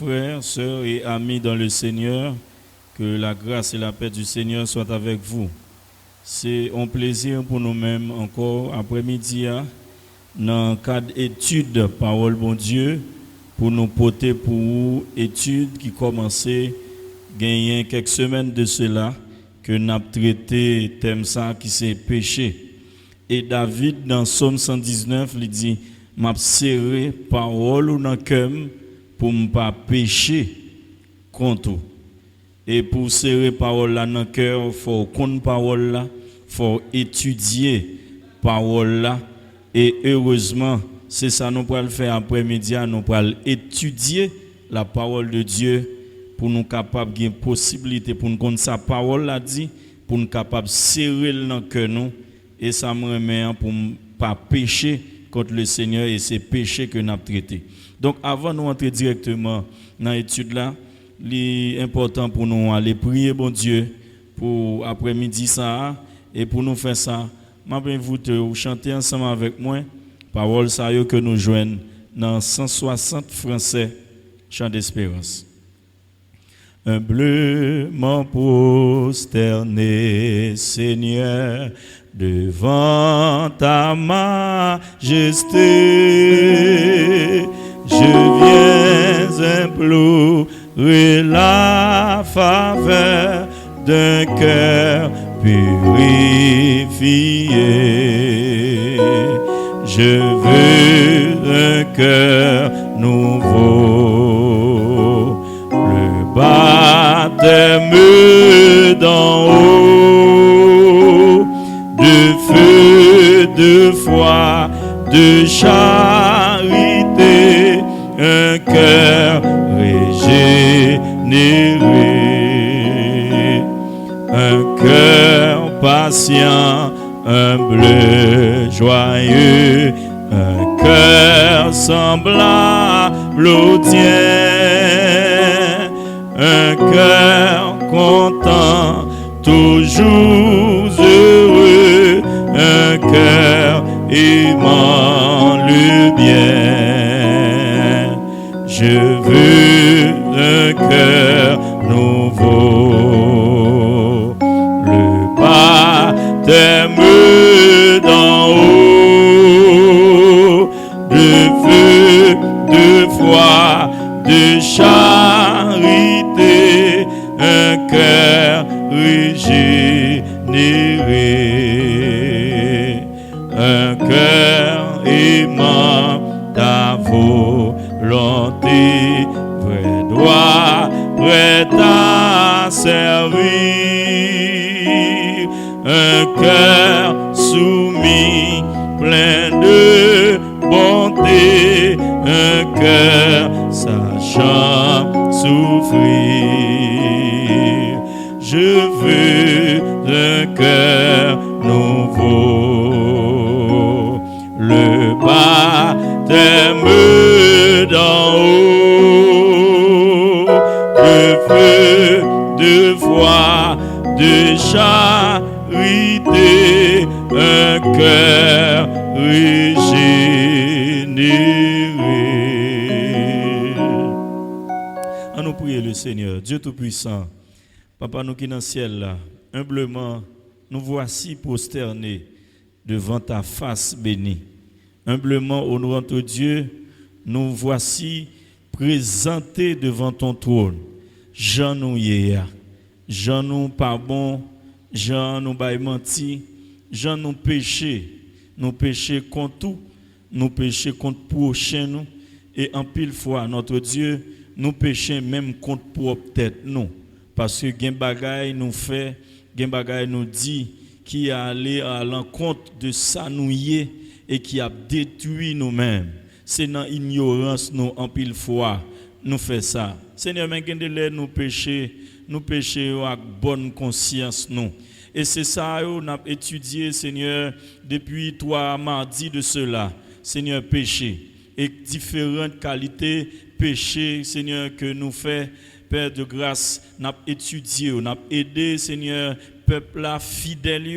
frères, sœurs et amis dans le Seigneur, que la grâce et la paix du Seigneur soient avec vous. C'est un plaisir pour nous-mêmes encore après-midi, dans le cadre d'études Parole bon Dieu, pour nous porter pour vous études qui commençaient gagner quelques semaines de cela, que nous avons traité thème ça qui c'est péché. Et David, dans Psaume 119, il dit, m'a serré parole dans le cœur pour ne pas pécher contre vous. Et pour serrer parole là dans le cœur, il faut connaître parole là, il faut étudier parole là. Et heureusement, c'est ça nous pourrons faire après-midi, nous pourrons étudier la parole de Dieu pour nous capables de possibilité pour nous connaître sa parole là dit, pour nous capables de serrer dans le cœur nous. Et ça me remet pour ne pas pécher contre le Seigneur et ces péchés que nous avons traités. Donc avant de nous entrer directement dans l'étude là, il est important pour nous aller prier bon Dieu pour après-midi ça et pour nous faire ça. Je vous de chanter ensemble avec moi parole ça que nous joignons dans 160 français chant d'espérance. Humblement prosterné, Seigneur, devant ta majesté, je viens implorer la faveur d'un cœur purifié. Je veux un cœur nouveau, le baptême d'en haut, de feu, de foi, de charité, un cœur régénéré, un cœur patient, humble, joyeux, un cœur semblable au tien, un cœur content, toujours heureux, un cœur aimant le bien. Je veux un cœur nouveau, le baptême d'en haut, de feu, de foi, de charité, un cœur régénéré, un cœur aimant ta volonté, prêt droit, prêt à servir, un cœur soumis, plein de bonté, un cœur sachant souffrir. Je veux un cœur nouveau, le baptême d'en haut, de feu, de foi, de charité, un cœur régénéré. À nous prier le Seigneur, Dieu Tout-Puissant. Papa, nous qui dans le ciel là, humblement, nous voici prosternés devant ta face bénie. Humblement, honorant ton Dieu, nous voici présentés devant ton trône. Jean nous yéya, Jean nous pas bon, Jean nous bail menti, Jean nous péché contre tout, nous péché contre prochain nous, et en pile fois, notre Dieu, nous péchons même contre propre tête nous. Parce que gen bagay nous fait, gen bagay nous dit qui a allé à l'encontre de ça nous y et qui a détruit nous-mêmes. C'est dans ignorance nous en pile fois nous fait ça. Seigneur, mais gen de l'air nous pécher avec bonne conscience nous. Et c'est ça qu'on a étudié, Seigneur, depuis 3 mardis de cela. Seigneur, péché et différentes qualités péché, Seigneur, que nous fait. Père de grâce, n'a étudié, n'a aidé, Seigneur, peuple là fidèle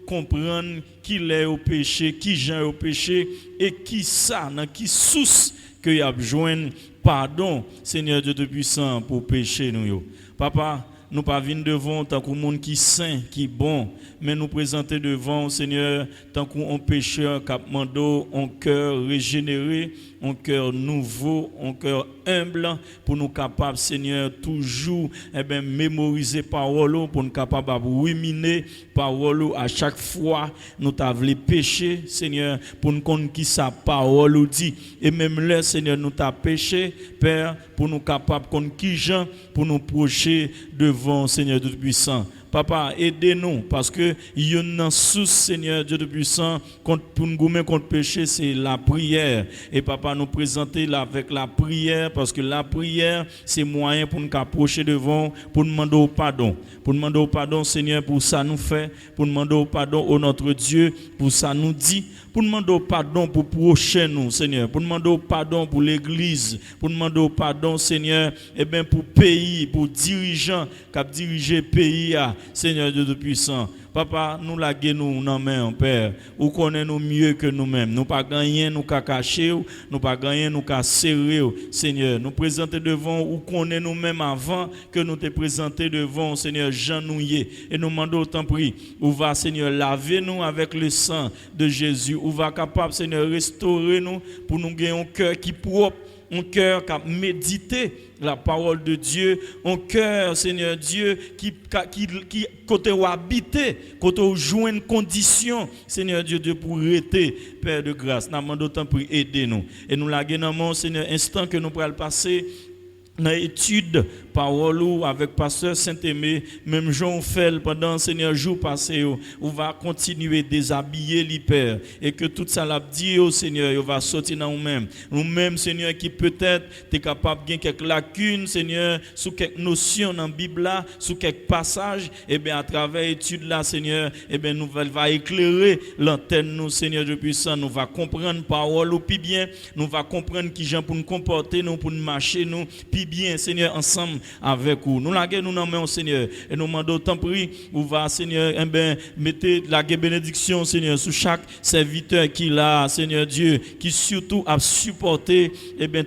comprendre qu'il est au péché, qui genre au péché et qui ça, dans qui source que y a besoin pardon, Seigneur Dieu Tout-Puissant, pour pécher nous. Yo. Papa, nous pas venir devant tant qu'on monde qui saint, qui bon, mais nous présenter devant Seigneur tant qu'on pécheur cap mando, un cœur régénéré, un cœur nouveau, un cœur humble pour nous capables Seigneur toujours mémoriser parole pour nous capables ruminer parole à chaque fois nous t'avons péché Seigneur pour nous connaître qui sa parole dit et même là Seigneur nous t'a péché Père pour nous capables connaître qui gens pour nous procher devant Seigneur Tout-Puissant. Papa, aidez-nous parce que il y a une source, Seigneur Dieu Tout-Puissant, pour nous gommer contre le péché, c'est la prière. Et papa, nous présenter là avec la prière parce que la prière, c'est moyen pour nous approcher devant, pour nous demander au pardon. Pour nous demander au pardon, Seigneur, pour ça nous fait. Pour nous demander au pardon au notre Dieu, pour ça nous dit. Pour nous demander au pardon pour prochain nous, Seigneur. Pour nous demander au pardon pour l'église. Pour nous demander au pardon, Seigneur, pour pays, pour dirigeants qui dirigent le pays. Seigneur Dieu Tout-Puissant, Papa, nous la nous dans main, Père. Ou connaît nous mieux que nous-mêmes. Nous pas gagner, nous qu'à cacher, nous pas gagner, nous qu'à serrer, Seigneur. Nous présenter devant ou connaît nous-mêmes avant que nous te présenter devant, Seigneur Jean Nouillet. Et nous demandons autant prix. Ou va, Seigneur, laver nous avec le sang de Jésus. Ou va capable, Seigneur, restaurer nous pour nous gagner un cœur qui propre. Un cœur qui a médité la parole de Dieu, un cœur, Seigneur Dieu, qui côté où habiter, côté où jouer une condition, Seigneur Dieu, pour rester, Père de grâce. Nous demandons autant pour aider nous. Et nous la gagnons, Seigneur, instant que nous pourrons passer dans l'étude parole avec pasteur Saint-Aimé, même Jean fait pendant Seigneur jour passé, on va continuer déshabiller l'hyper et que tout ça l'a dit au Seigneur, on va sortir dans nous-mêmes. Nous-mêmes, Seigneur, qui peut-être t'es capable de gagner quelques lacunes, Seigneur, sous quelques notions dans la Bible là, sous quelques passages, et bien à travers l'étude là, Seigneur, et bien nous va éclairer l'antenne nous, Seigneur Dieu puissant, nous va comprendre parole ou puis bien, nous va comprendre qui gens pour nous comporter, nous pour nous marcher, nous puis bien, Seigneur, ensemble avec vous. Nous laguons nous nommons Seigneur et nous demandons autant prix où va Seigneur mettez la bénédiction Seigneur sur chaque serviteur qui l'a Seigneur Dieu qui surtout a supporté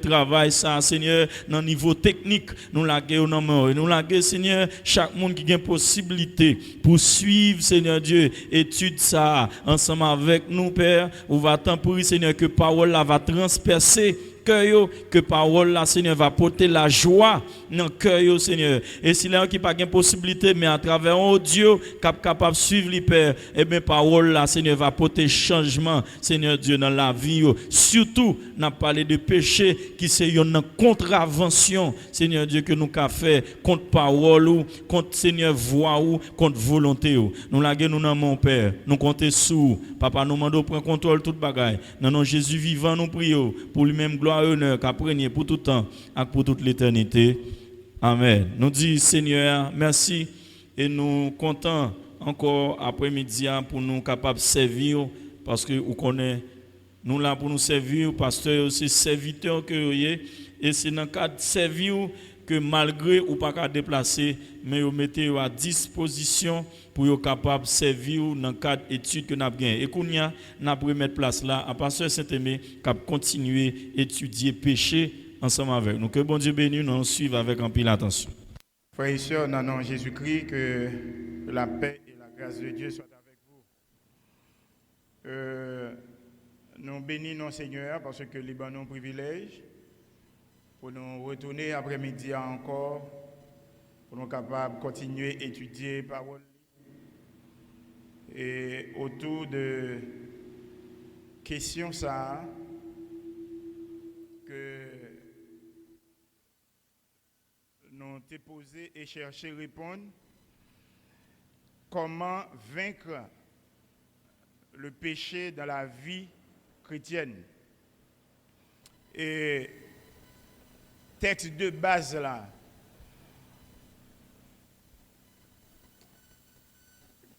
travail ça Seigneur dans niveau technique nous laguons nommons et nous laguons Seigneur chaque monde qui a possibilité pour suivre Seigneur Dieu étude ça ensemble avec nous Père où va tant prix Seigneur que parole là va transpercer que parole la Seigneur va porter la joie dans cœur Seigneur et si là qui pas gain possibilité mais à travers un Dieu capable de suivre les pères et bien parole la Seigneur va porter changement Seigneur Dieu dans la vie surtout n'a parlé de péché qui c'est une contravention Seigneur Dieu que nous qu'a fait contre parole ou contre Seigneur voix ou contre volonté nous la nous dans mon Père nous compter sous papa nous demandons prendre contrôle toute bagaille dans nom Jésus vivant nous prions pour lui-même gloire honneur qu'après pour tout temps et pour toute l'éternité. Amen. Nous disons Seigneur, merci et nous comptons encore après-midi pour nous capables de servir parce que vous connaissez nous là pour nous servir pasteur aussi serviteur que vous et c'est dans le cadre de servir que malgré ou pas qu'à déplacer mais vous mettez à disposition pour être capable de servir dans le cadre d'études que nous avons gagné. Et qu'on y a, nous avons mettre place là à pasteur Saint-Aimé qui a continué à étudier péché ensemble avec nous. Que bon Dieu bénisse, nous suivons avec un pile attention. Frères et sœurs, dans le nom de Jésus-Christ, que la paix et la grâce de Dieu soient avec vous. Nous bénissons Seigneur parce que les bons privilèges pour nous retourner après-midi encore, pour nous capables de continuer à étudier la parole. Et autour de questions ça que nous t'ai posé et cherché à répondre, comment vaincre le péché dans la vie chrétienne. Et texte de base là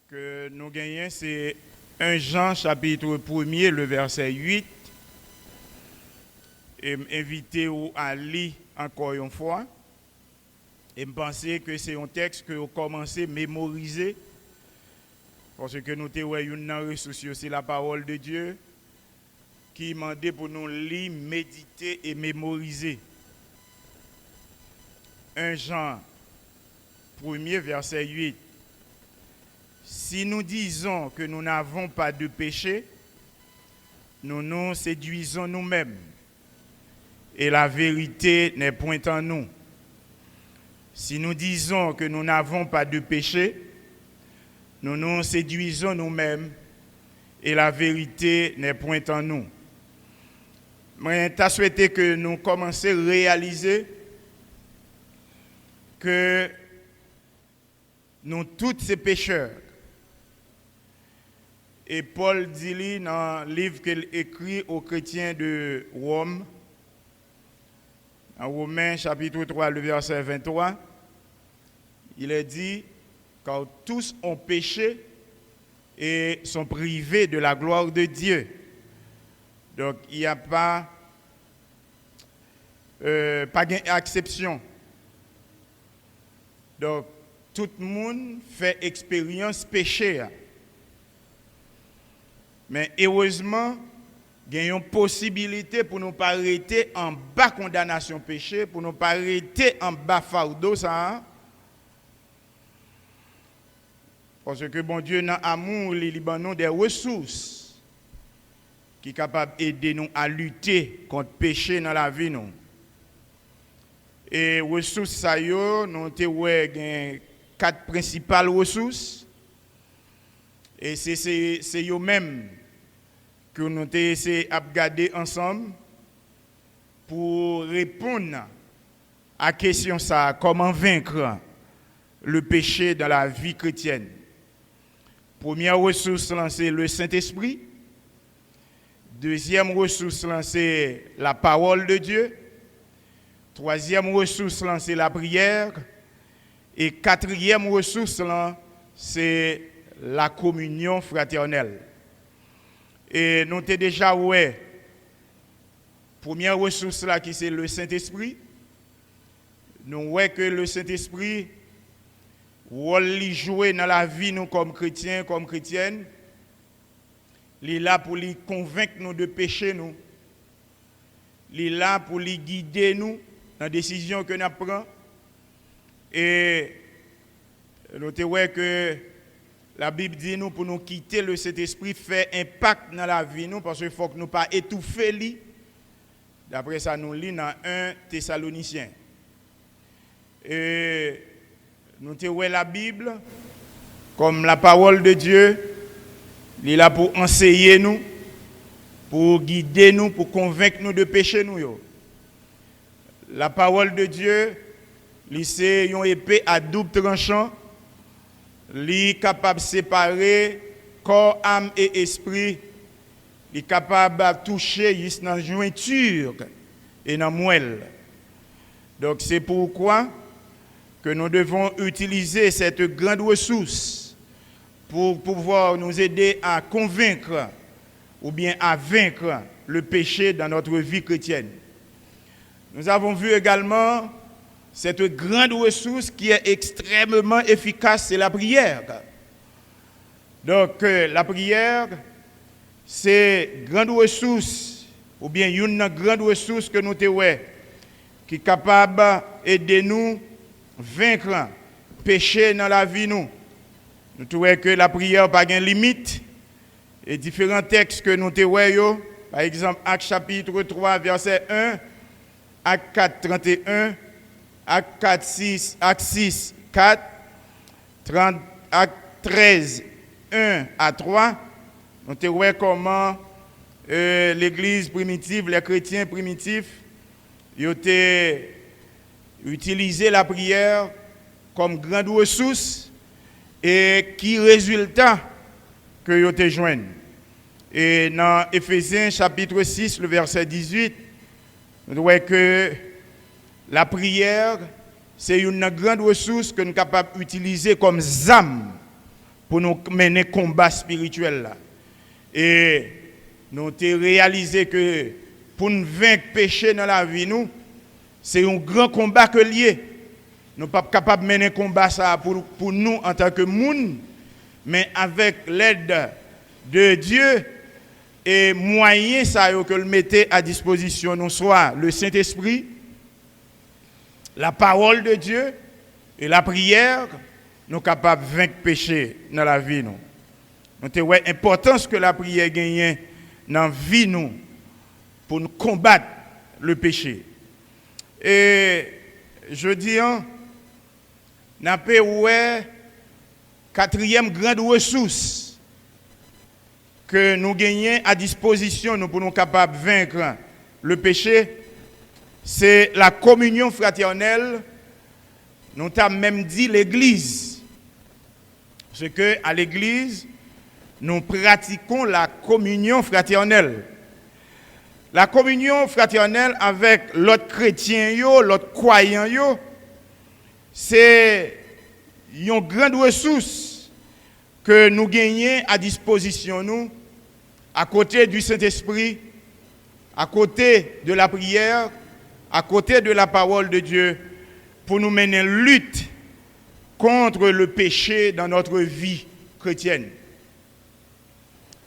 que nous gagnons, c'est 1 Jean chapitre 1er, le verset 8. Et m'inviter à lire encore une fois. Et me penser que c'est un texte que vous commencez à mémoriser. Parce que nous avons une ressource, c'est la parole de Dieu qui m'a demandé pour nous lire, méditer et mémoriser. 1 Jean 1er, verset 8. Si nous disons que nous n'avons pas de péché, nous nous séduisons nous-mêmes et la vérité n'est point en nous. Si nous disons que nous n'avons pas de péché, nous nous séduisons nous-mêmes et la vérité n'est point en nous. Mais tu as souhaité que nous commencions à réaliser que nous tous ces pécheurs. Et Paul dit dans le livre qu'il écrit aux chrétiens de Rome, en Romains chapitre 3, le verset 23, il est dit, car tous ont péché et sont privés de la gloire de Dieu. Donc il n'y a pas d'exception. Donc tout le monde fait expérience péché. Mais heureusement, il y a une possibilité pour ne pas arrêter en bas condamnation péché, pour ne pas arrêter en bas fardeau, ça. Parce que bon Dieu, dans l'amour, il y des ressources qui sont capables d'aider nous à lutter contre le péché dans la vie. Nous. Et ressources, ça y est, nous avons 4 principales ressources. Et c'est eux-mêmes que nous avons essayé de regarder ensemble pour répondre à la question ça, comment vaincre le péché dans la vie chrétienne. Première ressource, c'est le Saint-Esprit. Deuxième ressource, c'est la parole de Dieu. Troisième ressource, c'est la prière. Et quatrième ressource, c'est la communion fraternelle. Et nous avons déjà ouais, première ressource là qui c'est le Saint-Esprit. Nous voyons que le Saint-Esprit rôle jouer dans la vie nous comme chrétiens, comme chrétiennes. Il est là pour lui convaincre nous de pécher nous. Il est là pour lui guider nous dans la décision que nous prenons. Et nous voyons que la Bible dit nous pour nous quitter le Saint-Esprit fait impact dans la vie nous parce qu'il faut que nous pas étouffer lui. D'après ça nous lit dans 1 Thessaloniciens. Et nous voyons la Bible comme la parole de Dieu. Il est là pour enseigner nous, pour guider nous, pour convaincre nous de pécher nous. La parole de Dieu, c'est une épée à double tranchant. Il est capable de séparer corps, âme et esprit. Il est capable de toucher dans la jointure et dans la moelle. Donc c'est pourquoi que nous devons utiliser cette grande ressource pour pouvoir nous aider à convaincre ou bien à vaincre le péché dans notre vie chrétienne. Nous avons vu également cette grande ressource qui est extrêmement efficace, c'est la prière. Donc la prière, c'est une grande ressource, ou bien une grande ressource que nous avons, qui est capable d'aider nous à vaincre le péché dans la vie. Nous trouvons que la prière n'a pas de limite. Et différents textes que nous avons, par exemple, Actes chapitre 3, verset 1, Actes 4, 31, Actes 4, 6, Actes 6, 4, Actes 13, 1 à 3, nous avons comment l'Église primitive, les chrétiens primitifs, ils ont utilisé la prière comme grande ressource et qui résultat que ils ont joint. Et dans Éphésiens chapitre 6, le verset 18, nous voyons que la prière, c'est une grande ressource que nous sommes capables d'utiliser comme âme pour nous mener combat spirituel. Là. Et nous avons réalisé que pour nous vaincre le péché dans la vie, c'est un grand combat que lié. Nous ne sommes pas capables de mener un combat ça pour nous en tant que monde, mais avec l'aide de Dieu et moyens ça que le mettez à disposition, nous soit le Saint-Esprit la parole de Dieu et la prière, nous sommes capables de vaincre le péché dans la vie. Nous avons l'importance que la prière gagne dans la vie nous, pour nous combattre le péché. Et je dis, nous avons quatrième grande ressource que nous gagnons à disposition nous, pour nous capables de vaincre le péché, c'est la communion fraternelle. Nous avons même dit l'Église. Parce qu'à l'Église, nous pratiquons la communion fraternelle. La communion fraternelle avec l'autre chrétien, l'autre croyant, c'est une grande ressource que nous gagnons à disposition, nous, à côté du Saint-Esprit, à côté de la prière, à côté de la parole de Dieu, pour nous mener une lutte contre le péché dans notre vie chrétienne.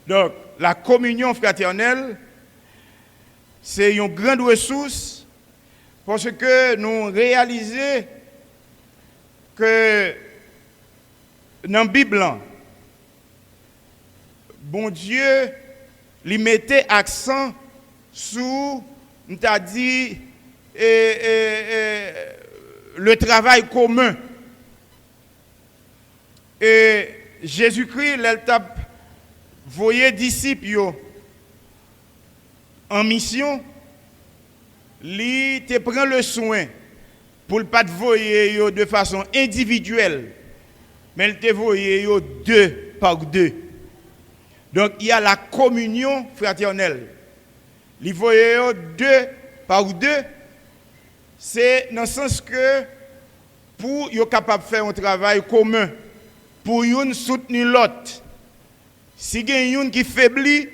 Donc, la communion fraternelle, c'est une grande ressource parce que nous réalisons que dans la Bible, bon Dieu, lui mettait accent sur, on t'a dit, le travail commun. Et Jésus-Christ, il t'a voyé disciples en mission, il te prend le soin pour ne pas te voyer de façon individuelle, mais il te voyer deux par deux. Donc il y a la communion fraternelle. Il voyer deux par deux, c'est dans le sens que pour être capable de faire un travail commun, pour une soutenir l'autre. Si il y a une qui faiblit,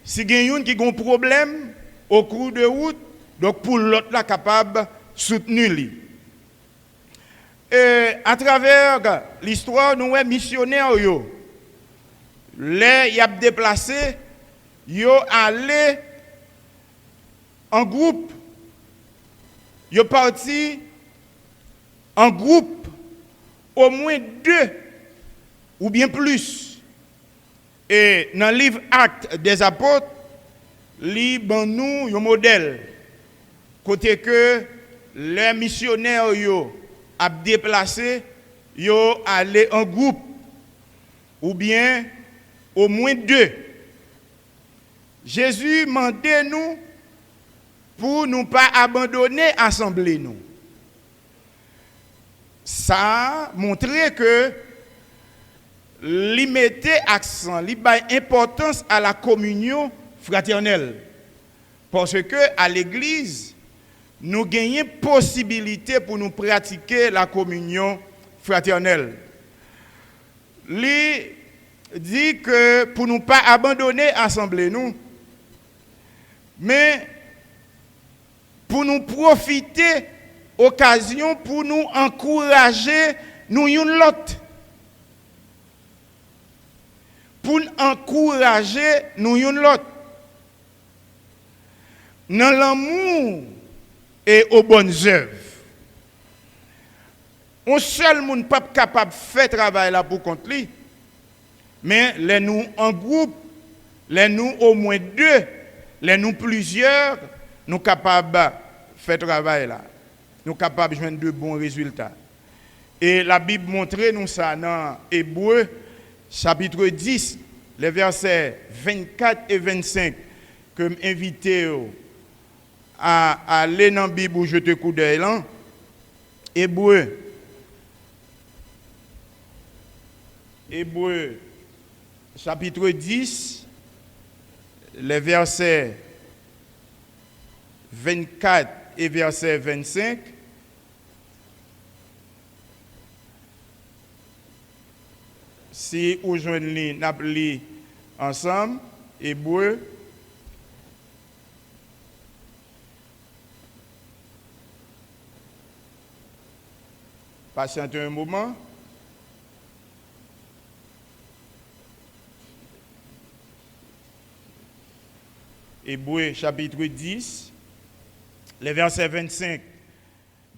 si il y a une qui a un problème au cours de route, donc pour l'autre là capable de soutenir lui. Et à travers l'histoire, nous sommes missionnaires. Les y a déplacé, yo allé en groupe, yo parti en groupe, au moins 2 ou bien plus. Et dans le livre Actes des Apôtres, il nous un modèle. Côté que les missionnaires yo a déplacé, yo allé en groupe ou bien au moins 2. Jésus mandait nous pour ne pas abandonner l'assemblée nous. Ça a montré que il mettait accent, il mettait importance à la communion fraternelle. Parce que à l'église, nous gagnons possibilité pour nous pratiquer la communion fraternelle. Il dit que pour ne pas abandonner l'assemblée nous, mais pour nous profiter occasion pour nous encourager nous une l'autre. Pour nous encourager nous une l'autre. Dans l'amour et aux bonnes œuvres. On seul monde pas capable de faire travail là pour contre lui. Mais les nous en groupe, les nous au moins 2, les nous plusieurs, nous capables de faire travail là. Nous sommes capables de joindre de bons résultats. Et la Bible montre nous ça dans Hébreux, chapitre 10, les versets 24 et 25, que m'invite à aller dans la Bible où je te coup d'œil là. Hébreux, chapitre 10, les versets 24 et verset 25. Si vous joignez nous ensemble, Hébreux, patientez un moment. Hébreux chapitre 10, les versets 25,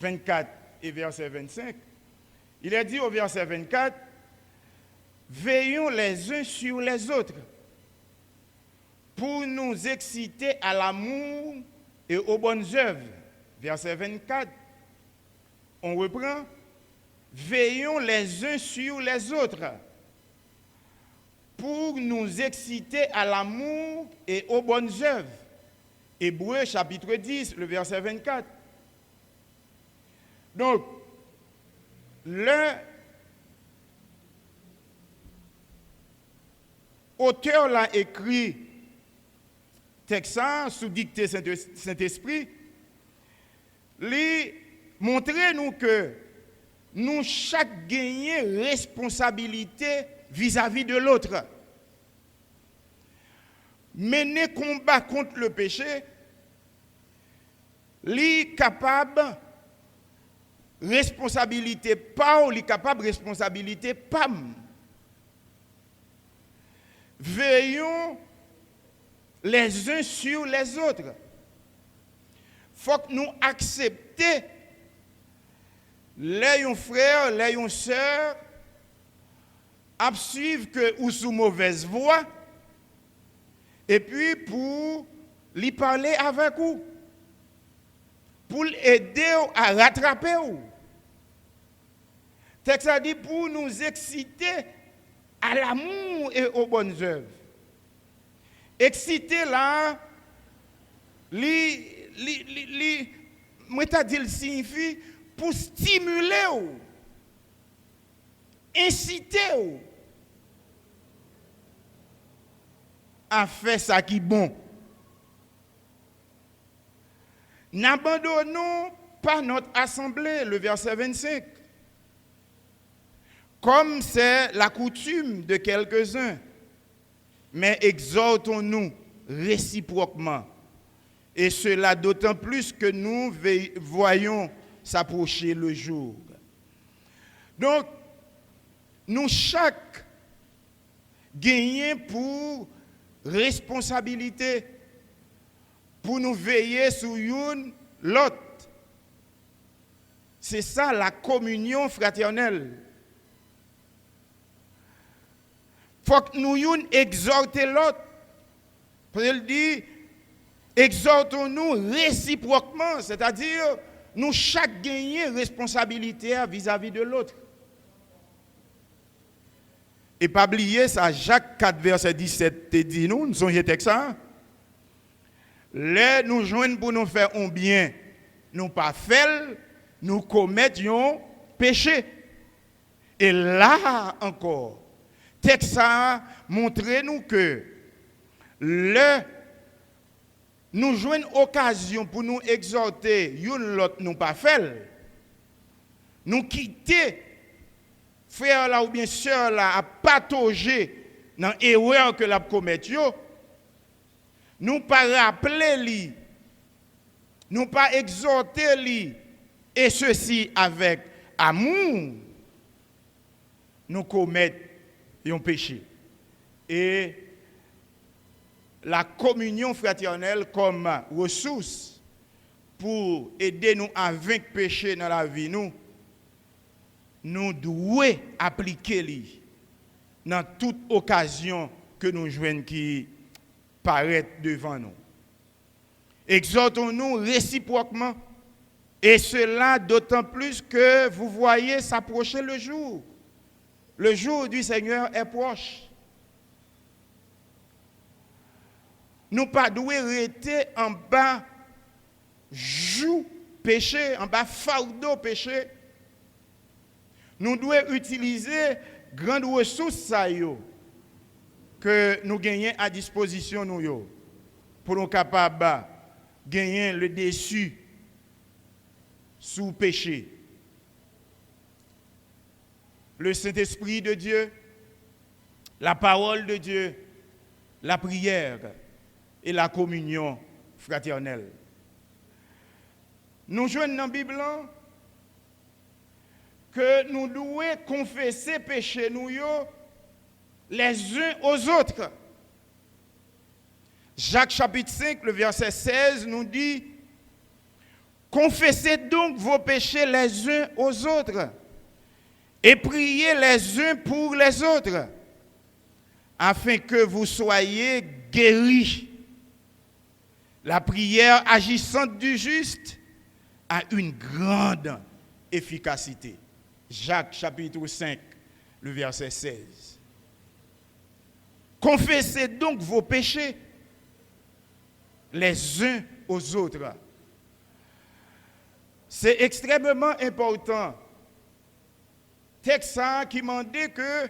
24 et verset 25. Il est dit au verset 24, « Veillons les uns sur les autres pour nous exciter à l'amour et aux bonnes œuvres. » Verset 24, on reprend, « Veillons les uns sur les autres pour nous exciter à l'amour et aux bonnes œuvres. » Hébreux chapitre 10, le verset 24. Donc, l'auteur l'a écrit texte sous dictée Saint-Esprit, lui montrer nous que nous chaque gagner responsabilité vis-à-vis de l'autre. Mener combat contre le péché, lui capable responsabilité pas ou lui capable responsabilité pam. Veillons les uns sur les autres. Faut que nous accepter les frères, les sœurs à suivre que ou sous mauvaise voie et puis pour lui parler avec vous, pour l'aider à rattraper vous. Texte a dit pour nous exciter à l'amour et aux bonnes œuvres. Exciter là, moi t'as dit le signifie pour stimuler ou, inciter ou à faire ça qui est bon. N'abandonnons pas notre assemblée, le verset 25. Comme c'est la coutume de quelques-uns, mais exhortons-nous réciproquement. Et cela d'autant plus que nous voyons s'approcher le jour. Donc, nous chaque gagnons pour responsabilité, pour nous veiller sur l'autre. C'est ça la communion fraternelle. Il faut que nous exhorter l'autre. Il dit, exhortons-nous réciproquement, c'est-à-dire nous chaque gagnons responsabilité vis-à-vis de l'autre. Et pas oublier ça, Jacques 4, verset 17, te dit nous sommes ça. Les nous joignent pour nous faire un bien, nous pas faire, nous commettions péché. Et là encore, texte ça montre nous que nous joignons occasion pour nous exhorter, l'autre nous pas faire, nous quitter frère là ou bien sœur là à patauger dans l'erreur que l'a commettre, nous pas rappeler lui, nous pas exhorter lui, et ceci avec amour, nous commettons un péché. Et la communion fraternelle comme ressource pour aider nous à vaincre le péché dans la vie, nous devons appliquer lui dans toute occasion que nous joignons qui paraît devant nous. Exhortons-nous réciproquement, et cela d'autant plus que vous voyez s'approcher le jour. Le jour du Seigneur est proche. Nous ne devons pas rester en bas joug péché, en bas fardeau péché. Nous devons utiliser grandes ressources que nous gagnons à disposition nous, pour nous capables de gagner le dessus sous péché. Le Saint-Esprit de Dieu, la parole de Dieu, la prière et la communion fraternelle. Nous jouons dans la Bible que nous devons confesser péché nous les uns aux autres. Jacques chapitre 5, le verset 16 nous dit, Confessez donc vos péchés les uns aux autres et priez les uns pour les autres, afin que vous soyez guéris. La prière agissante du juste a une grande efficacité. Jacques chapitre 5, le verset 16. Confessez donc vos péchés les uns aux autres. C'est extrêmement important. Texte qui m'a dit que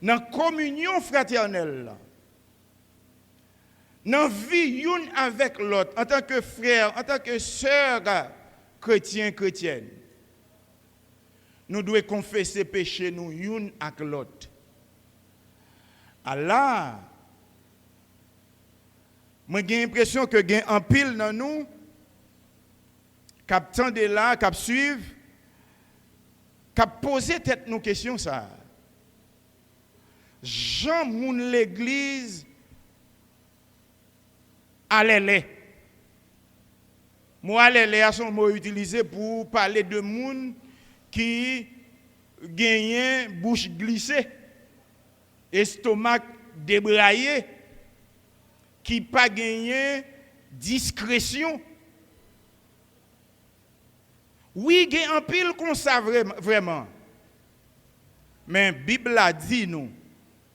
dans la communion fraternelle, dans la vie l'une avec l'autre, en tant que frère, en tant que sœur chrétienne, nous devons confesser péché nous l'une avec l'autre. Alors, j'ai l'impression que il y a un pile dans nous, qui attendent là, qui suivent, qui posent tête nos questions ça. Jean moun l'église allez. Moi allez a son mot utilisé pour parler de moun qui gagne bouche glissée, estomac débraillé, qui pas gagné discrétion. Oui, il y a un pile comme ça vraiment. Mais la Bible a dit nous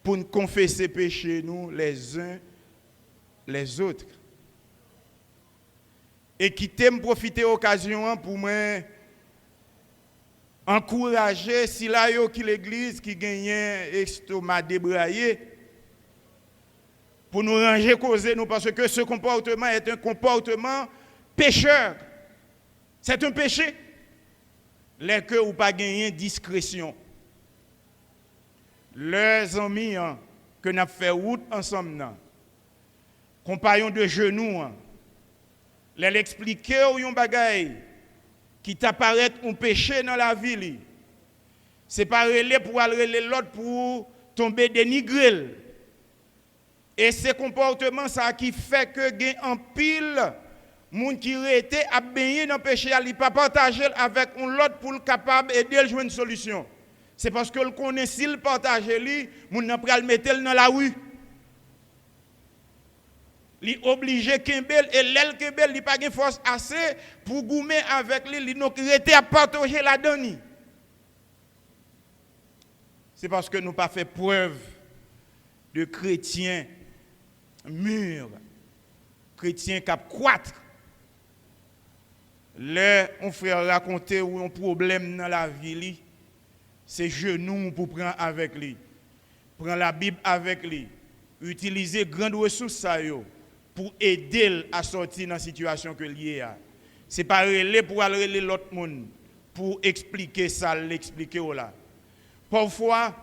pour nous confesser péché nous les uns les autres. Et qui t'aime profiter de l'occasion pour me encourager si là yo qui l'église qui gagne estomac débraillé pour nous ranger causer nous parce que ce comportement est un comportement pécheur. C'est un péché. Les que ou pas gagner discrétion. Les amis que nous avons fait route ensemble, compagnons de genoux, les expliquer ou yon bagay qui t'apparaît un péché dans la vie. C'est pas relé pour aller l'autre pour tomber dénigré. Et ce comportement ça qui fait que gain en pile moun qui était à baigner dans le péché, il pas partager avec l'autre pour capable aider à jouer une solution. C'est parce que le connaît s'il partage lui, moun n'a pas le mettre dans la rue. Il obligé kembel et l'el kembel il pas gain force assez pour goumer avec lui, il n'a été à partager la donne. C'est parce que nous pas fait preuve de chrétiens mûrs, chrétiens qui croître. On frère raconter ou un problème dans la vie, c'est genoux pour prendre avec lui. Prendre la Bible avec lui. Utiliser grandes ressources pour aider à sortir dans la situation que lié a. C'est pas relé pour aller l'autre monde pour expliquer ça, l'expliquer là. Parfois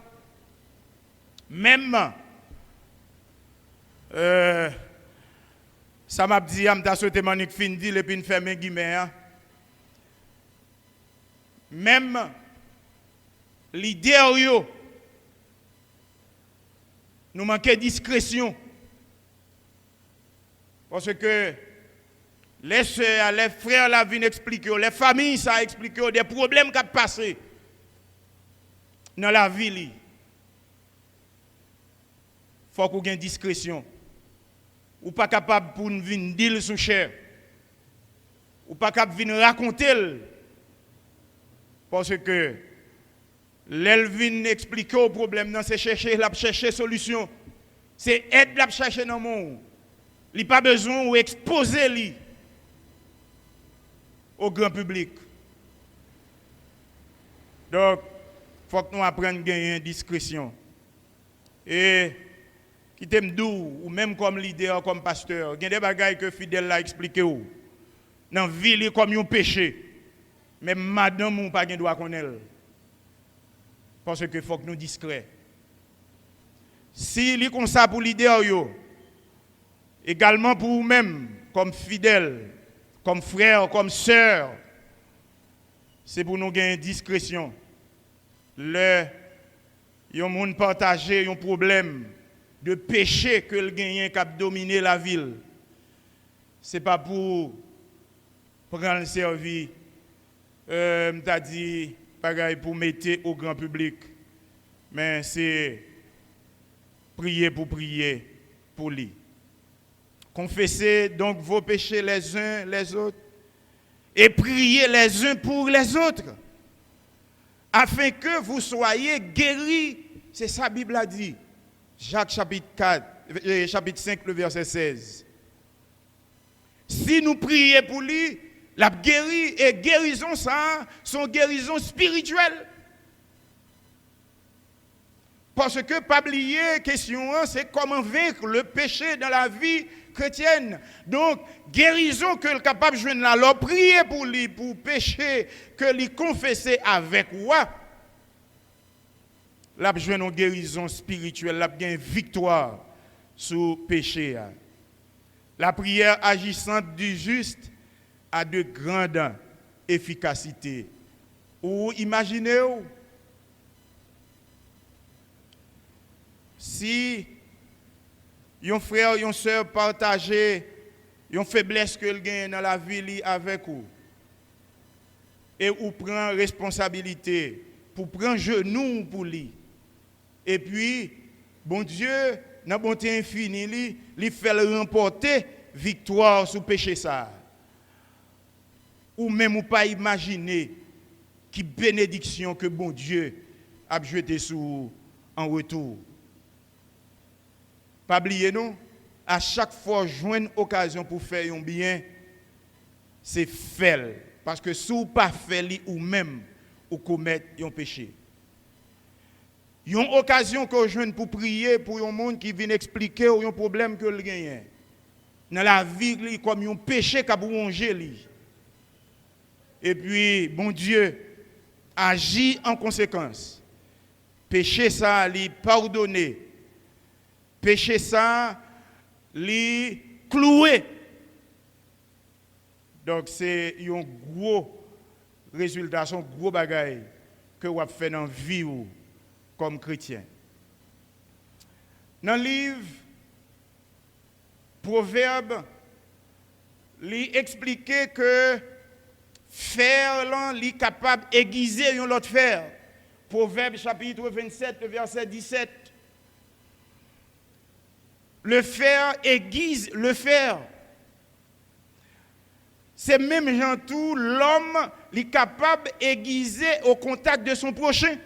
même ça m'a dit amta souhaité Monique Findi et puis fermer guillemets. Même l'idée nous manquons de discrétion. Parce que les soeurs, les frères la viennent expliquer, les familles ça expliquer des problèmes qui ont passé dans la vie. Il faut qu'on ait une discrétion. Ou pas capable pour nous venir dire sous cher. Ou pas capable de venir raconter. Parce que l'elvin expliquer au problème, c'est chercher solution. C'est aide la chercher dans le monde. Il n'y a pas besoin d'exposer lui au grand public. Donc, il faut que nous apprenions à gagner discrétion. Et qui t'aime doux, ou même comme leader, comme pasteur, il y a des bagailles que fidèle l'a expliqué. Dans la vie, comme un péché. Mais madame, on pas droit connaître. Parce qu'il faut que nous discrets. Si il est comme ça pour leader, également pour vous-même, comme fidèle, comme frère, comme sœur, c'est pour nous gagner discrétion. Le monde partager un problème de péché que le gagnant qui a dominé la ville. Ce n'est pas pour prendre le service, m'ta dit, bagaille pour mettre au grand public. Mais c'est prier pour lui. Confessez donc vos péchés les uns les autres et priez les uns pour les autres, afin que vous soyez guéris. C'est ça la Bible a dit. Jacques chapitre 5, le verset 16. Si nous prions pour lui, la guérit et guérison ça, sont guérisons spirituelles. Parce que, pas oublier, question, c'est comment vaincre le péché dans la vie chrétienne. Donc, guérison que le capable de joindre là, alors prier pour lui, pour péché, que lui confesser avec moi. Là, besoin une guérison spirituelle, là, une victoire sur le péché. La prière agissante du juste a de grandes efficacités. Ou imaginez-vous, si un frère, une soeur partagent une faiblesse que gagne dans la vie avec vous, et vous prend responsabilité pour prendre genou pour lui, et puis, bon Dieu, dans bonté infinie, il fait le remporter victoire sur le péché ça. Ou même ou pas imaginer qui bénédiction que bon Dieu a jeté sur en retour. Pas oublier non, à chaque fois joindre occasion pour faire un bien, c'est faire parce que si vous pas faire ou même ou commettre un péché. Une occasion que joindre pour prier pour un monde qui vient expliquer un problème que le gagne. Dans la vie comme un péché qu'a bounger lui. Et puis bon Dieu agit en conséquence. Péché ça lui pardonner. Péché ça, li cloué. Donc c'est un gros résultat, un gros bagage que vous fait dans la vie comme chrétien. Dans le livre Proverbe, il explique que fer est capable d'aiguiser un autre fer. Proverbe chapitre 27, verset 17. Le fer aiguise le fer. C'est même genre tout, l'homme est capable d'aiguiser au contact de son prochain.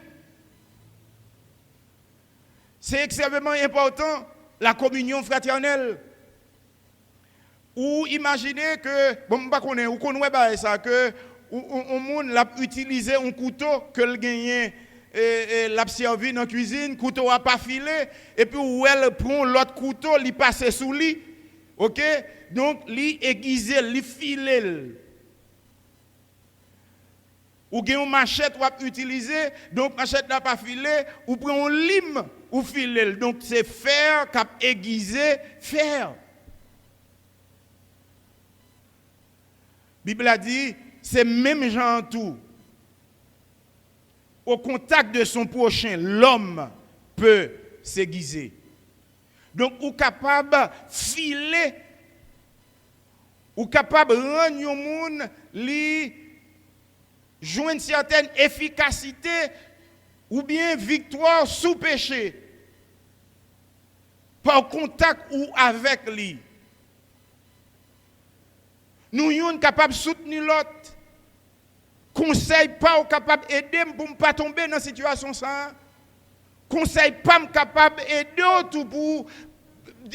C'est extrêmement important, la communion fraternelle. Ou imaginez que, bon, on connaît ça, que on monde l'a utilisé un couteau que le gagne l'a servi dans la cuisine, couteau a pas filé, et puis où elle prend l'autre couteau, il passe sous lui, ok? Donc, il aiguise, il file. Ou gen une machette ou a utiliser, donc machette n'a pas filé, ou prend un lime ou file. Donc, c'est fer qui a aiguisé fer. La Bible a dit, c'est même genre tout. Au contact de son prochain, l'homme peut s'aiguiser. Donc, ou capable de filer, ou capable de rendre le monde li joindre une certaine efficacité ou bien victoire sous péché par contact ou avec lui. Nous sommes capables de soutenir l'autre. Conseil pas capable d'aider pour ne pas tomber dans cette situation ça. Conseil pas capable d'aider pour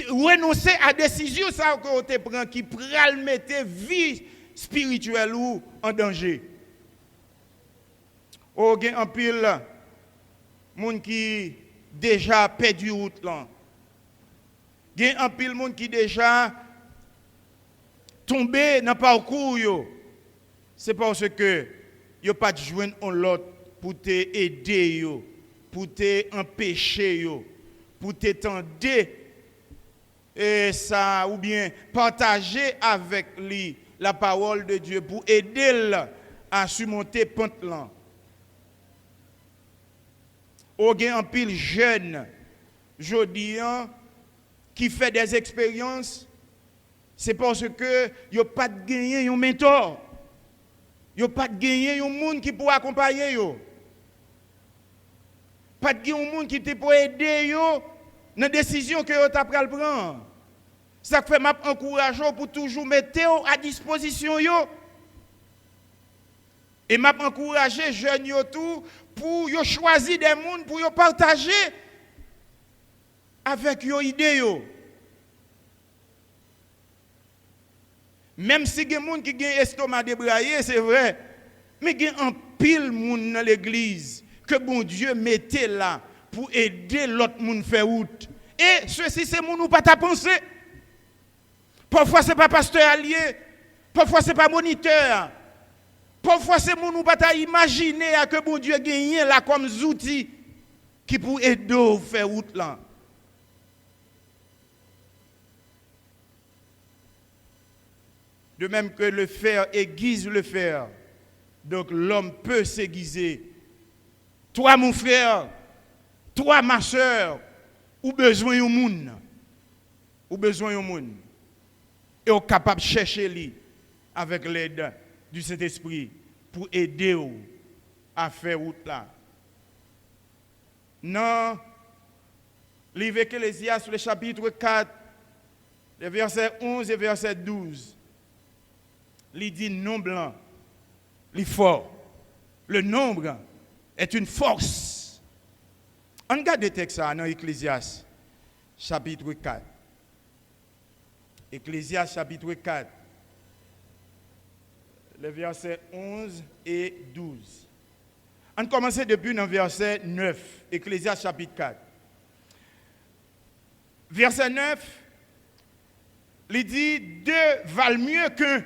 renoncer à la décision ça que tu prends qui pral mettre vie spirituelle ou en danger. Oh, il y a un pile monde qui déjà perdu route là. Il y a un pile monde qui déjà tombé dans le parcours yo. C'est parce que yo pas de joindre on l'autre pour t'aider yo, pour t'empêcher yo, pour t'étendre et ça ou bien partager avec lui la parole de Dieu pour aider à surmonter pente là. Ou gen un pile jeune jodi qui fait des expériences, c'est parce que yo pas de gagner un mentor. Yo pas de gagner un monde qui pour accompagner yo. Pas de gagner un monde qui te pour aider yo dans décision que yo t'a pral prendre. Ça fait m'a encourager pour toujours mettre à disposition yo. Et m'a encourager jeunes yo tout pour yo choisir des monde pour yo partager avec yo idée yo. Même si il y a des gens qui ont l'estomac débraillé, c'est vrai. Mais il y a un pile monde dans l'église que bon Dieu mettait là pour aider l'autre monde à faire route. Et ceci, c'est mon ou pas ta pensée. Parfois, ce n'est pas pasteur allié. Parfois, ce n'est pas moniteur. Parfois, c'est mon ou pas ta imaginer que bon Dieu gagne là comme outil qui pour aider à faire route là. De même que le fer aiguise le fer, donc l'homme peut s'aiguiser. Toi, mon frère, toi, ma soeur, ou besoin d'un monde. Ou besoin d'un monde. Et on est capable de chercher lui avec l'aide du Saint-Esprit pour aider à faire route là. Non, livre Ecclésiaste, le chapitre 4, les versets 11 et verset 12. Il dit non blanc, il fort. Le nombre est une force. On regarde le texte dans Ecclésiaste, chapitre 4. Ecclésiaste, chapitre 4, les versets 11 et 12. On commence depuis le verset 9, Ecclésiaste, chapitre 4. Verset 9, il dit deux valent mieux qu'un.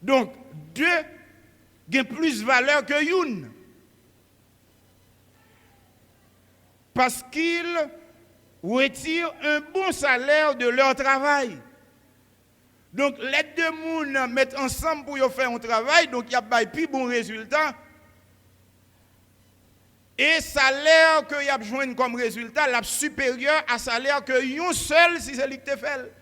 Donc, deux ont plus de valeur que une. Parce qu'ils retirent un bon salaire de leur travail. Donc, les deux personnes mettent ensemble pour faire un travail, donc il y a un plus bon résultat. Et le salaire que y a besoin comme résultat, est supérieur à salaire que yon seul si c'est lui qui te fait.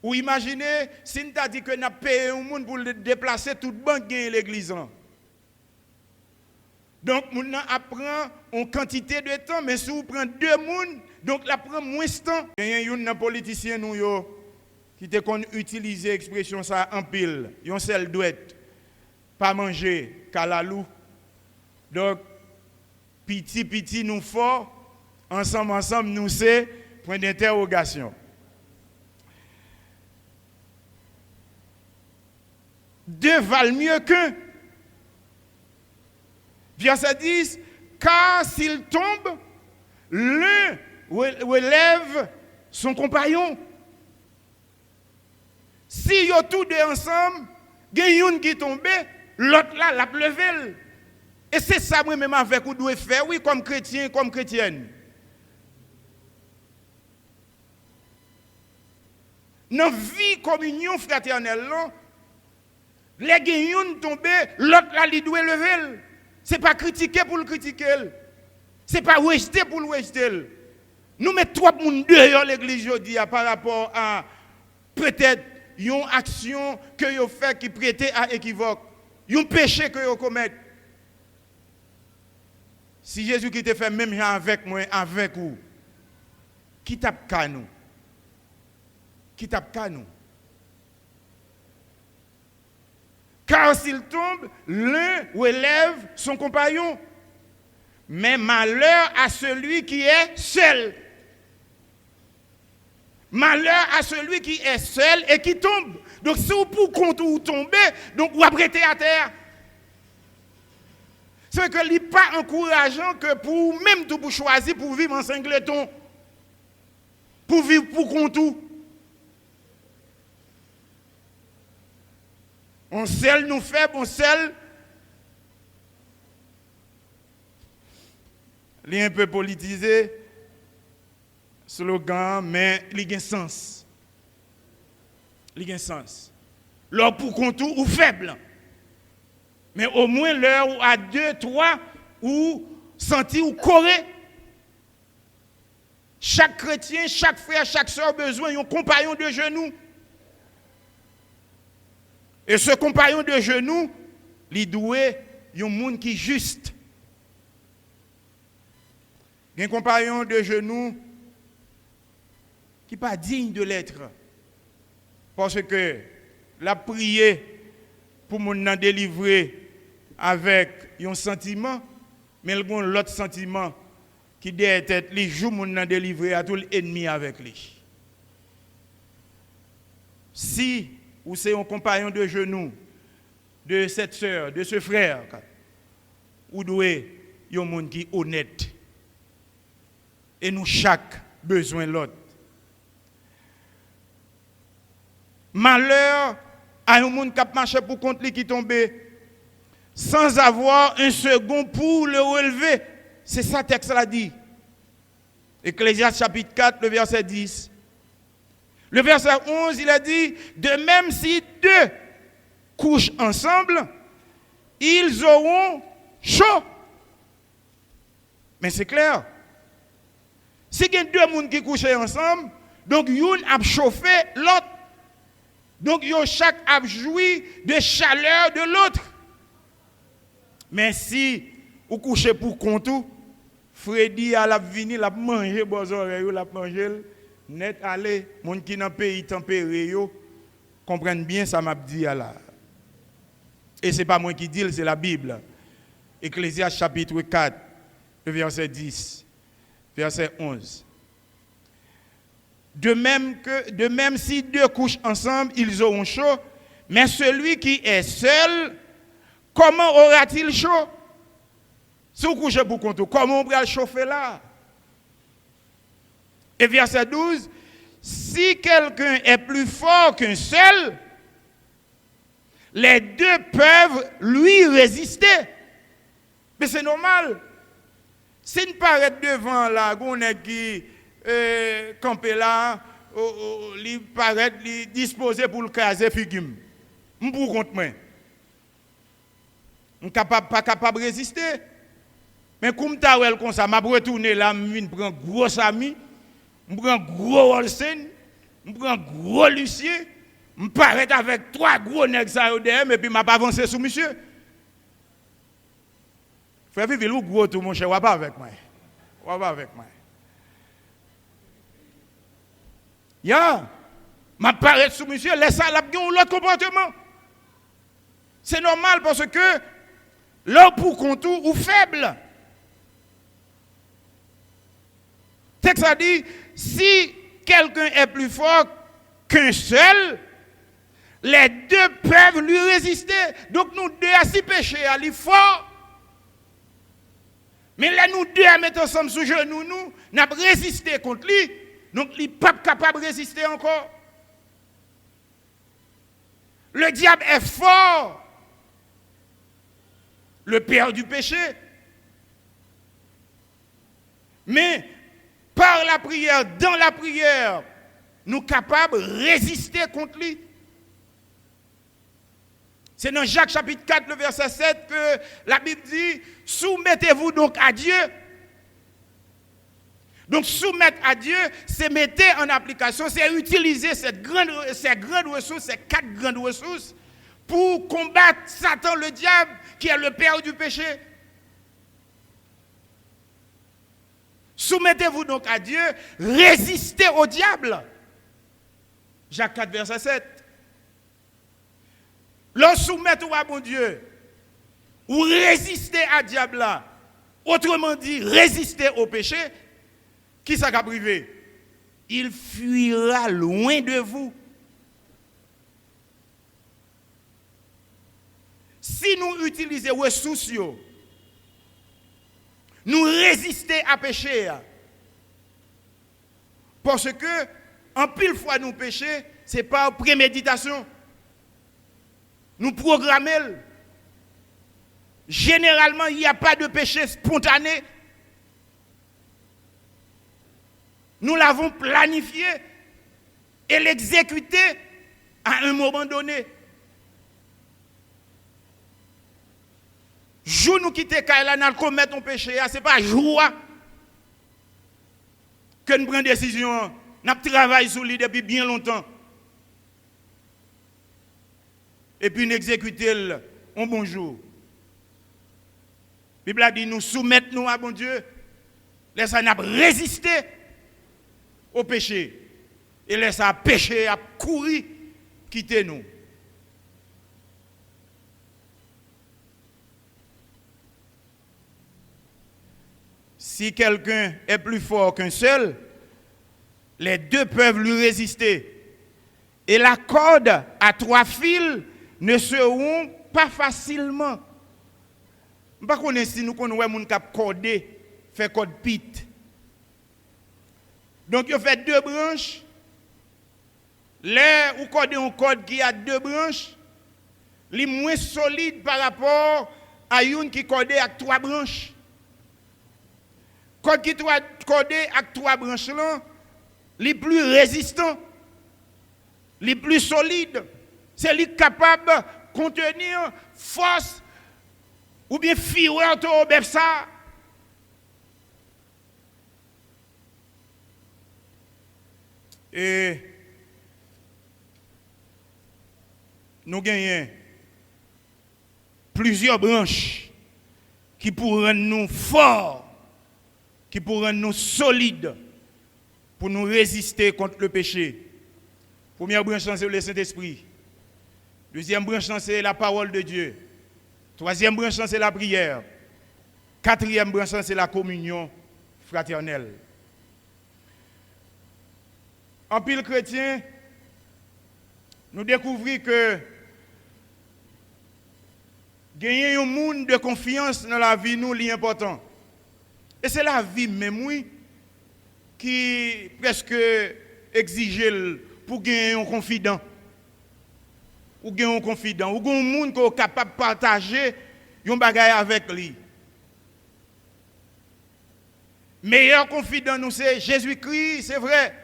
Ou imaginez, si nous avons dit que nous avons payé un monde pour le déplacer, toute banque gagne l'église. Donc, nous apprend en quantité de temps, mais si vous prenez deux personnes, donc la prend moins de temps. Il y a un politicien qui a utilisé l'expression ça en pile. Yon seul douette, pas manger, kalalou. Donc, petit nous fort, ensemble nous c'est, point d'interrogation. Deux valent mieux qu'un. Verset 10, car s'il tombe, l'un relève son compagnon. Si yo tous deux ensemble, il y a une qui tombe, l'autre là l'a levé. Et c'est ça moi-même avec vous devez faire, oui, comme chrétien, comme chrétienne. Dans la vie communion fraternelle, les gagnants tombent, l'autre là, il doit lever. Ce n'est pas critiquer pour le critiquer. Ce n'est pas rejeter pour le rejeter. Nous mettons trois personnes dehors l'église aujourd'hui par rapport à peut-être une action que vous faites qui prête à équivoque. Un péché que vous commettez. Si Jésus qui te fait même avec moi, avec vous, qui tape qu'à nous? Qui tape qu'à nous? Car s'il tombe, l'un relève son compagnon. Mais malheur à celui qui est seul. Malheur à celui qui est seul et qui tombe. Donc si vous pouvez tomber, donc vous apprêtez à terre. C'est que ce n'est pas encourageant que pour même tout pour choisir pour vivre en singleton. Pour vivre pour contour. On seul nous fait, on seul. Il est un peu politisé, slogan, mais il a un sens. Il a un sens. L'heure pour contour ou faible. Mais au moins l'heure où à 2, 3, ou senti ou coré. Chaque chrétien, chaque frère, chaque soeur a besoin d'un compagnon de genoux. Et ce compagnon de genou, il doué un monde qui est juste. Un compagnon de genou qui n'est pas digne de l'être. Parce que la prière pour nous délivrer avec un sentiment, mais il y a l'autre sentiment qui doit être les jours nous délivrer à tout l'ennemi avec lui. Si ou c'est un compagnon de genou de cette sœur, de ce frère, ou doué un monde qui est honnête. Et nous chaque besoin l'autre. Malheur à un monde qui a marché pour contre lui qui tombe sans avoir un second pour le relever. C'est ça le texte l'a dit. Ecclésiaste chapitre 4, le verset 10. Le verset 11, il a dit, de même si deux couchent ensemble, ils auront chaud. Mais c'est clair. Si il y a deux personnes qui couchent ensemble, donc une a chauffé l'autre. Donc chaque a joui de chaleur de l'autre. Mais si vous couchez pour compte, Freddy a la vini, la manger vos oreilles, la manger net aller, monde qui dans pays tempéré yo comprennent bien ça m'a dit là. Et c'est pas moi qui dis, c'est la Bible. Ecclésiaste chapitre 4, le verset 10, verset 11. De même si deux couchent ensemble, ils auront chaud, mais celui qui est seul, comment aura-t-il chaud? Si vous couchez pour compte, comment on va le chauffer là? Et verset 12, si quelqu'un est plus fort qu'un seul, les deux peuvent lui résister. Mais c'est normal. Si nous paraît devant là, on est qui campé là, il paraît disposé pour le caser figum. On pour compte moi. On pas capable de résister. Mais comme ta wel comme ça, m'a retourner là, je prends gros ami, je prends gros Olsen, je prends gros Lucien, je paraît avec trois gros nègres ça et puis m'a pas avancé sur monsieur. Frère vivre le gros tout mon cher, va pas avec moi. Va pas avec moi. Ya, m'a paraît sur monsieur, laisse ça là l'autre comportement. C'est normal parce que l'homme pour contour ou faible. Le texte a dit, si quelqu'un est plus fort qu'un seul, les deux peuvent lui résister. Donc nous deux à si pécher, à lui fort. Mais là nous deux à mettre ensemble sous genoux, nous n'avons résisté contre lui. Donc il n'est pas capable de résister encore. Le diable est fort. Le père du péché. Mais par la prière, dans la prière, nous sommes capables de résister contre lui. C'est dans Jacques chapitre 4, le verset 7 que la Bible dit, soumettez-vous donc à Dieu. Donc soumettre à Dieu, c'est mettre en application, c'est utiliser ces grandes ressources, ces 4 grandes ressources, pour combattre Satan, le diable, qui est le père du péché. Soumettez-vous donc à Dieu, résistez au diable. Jacques 4, verset 7. Lorsque soumettez-vous à mon Dieu, ou résistez à diable là, autrement dit, résistez au péché, qui ça va priver? Il fuira loin de vous. Si nous utilisons les ressources, nous résister à pécher. Parce que, en pile fois nous pécher, ce n'est pas préméditation. Nous programmons. Généralement, il n'y a pas de péché spontané. Nous l'avons planifié et l'exécuté à un moment donné. Jour nous quitter Kaila, nous commettons un péché, ce n'est pas jour que nous prenons décision. Nous travaillons sur lui depuis bien longtemps. et puis nous exécuter un bonjour. La Bible a dit nous soumettre nous à bon Dieu, laissez nous résister au péché et laissez péché à courir, quitter nous. Si quelqu'un est plus fort qu'un seul, les deux peuvent lui résister. Et la corde à 3 fils ne se rompt pas facilement. Je ne sais pas si nous connaissons les gens qui cordé, fait corde pit. Donc, il fait 2 branches. Là, vous cordez une corde qui a 2 branches, il est moins solide par rapport à une qui cordée avec 3 branches. Corde qui est cordée avec 3 branches, il est plus résistant, il est plus solide. C'est lui capable de contenir force ou bien fureur au bœuf ça. Et nous gagnons plusieurs branches qui pourront rendre nous forts, qui pourront rendre nous solides pour nous résister contre le péché. Première branche, c'est le Saint-Esprit. Deuxième branche, c'est la parole de Dieu. Troisième branche, c'est la prière. Quatrième branche, c'est la communion fraternelle. En pile chrétien, nous découvrons que gagner un monde de confiance dans la vie nous est important. Et c'est la vie même oui qui presque exige pour gagner un confident. Ou gagner un confident, ou un monde qui est capable de partager un bagage avec lui. Meilleur confident nous c'est Jésus-Christ, c'est vrai.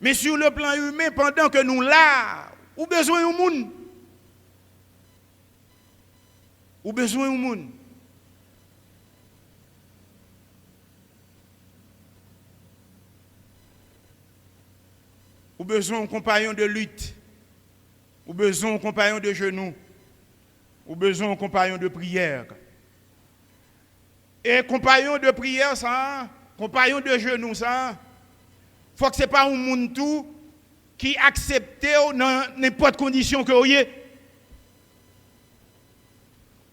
Mais sur le plan humain, pendant que nous là, ou besoin d'un monde. Ou besoin d'un monde. Ou besoin d'un compagnon de lutte. Ou besoin d'un compagnon de genoux. Ou besoin d'un compagnon de prière. Et compagnon de prière, ça, compagnon de genoux, ça, faut que ce n'est pas un monde tout qui accepte dans n'importe quelle condition que vous ayez.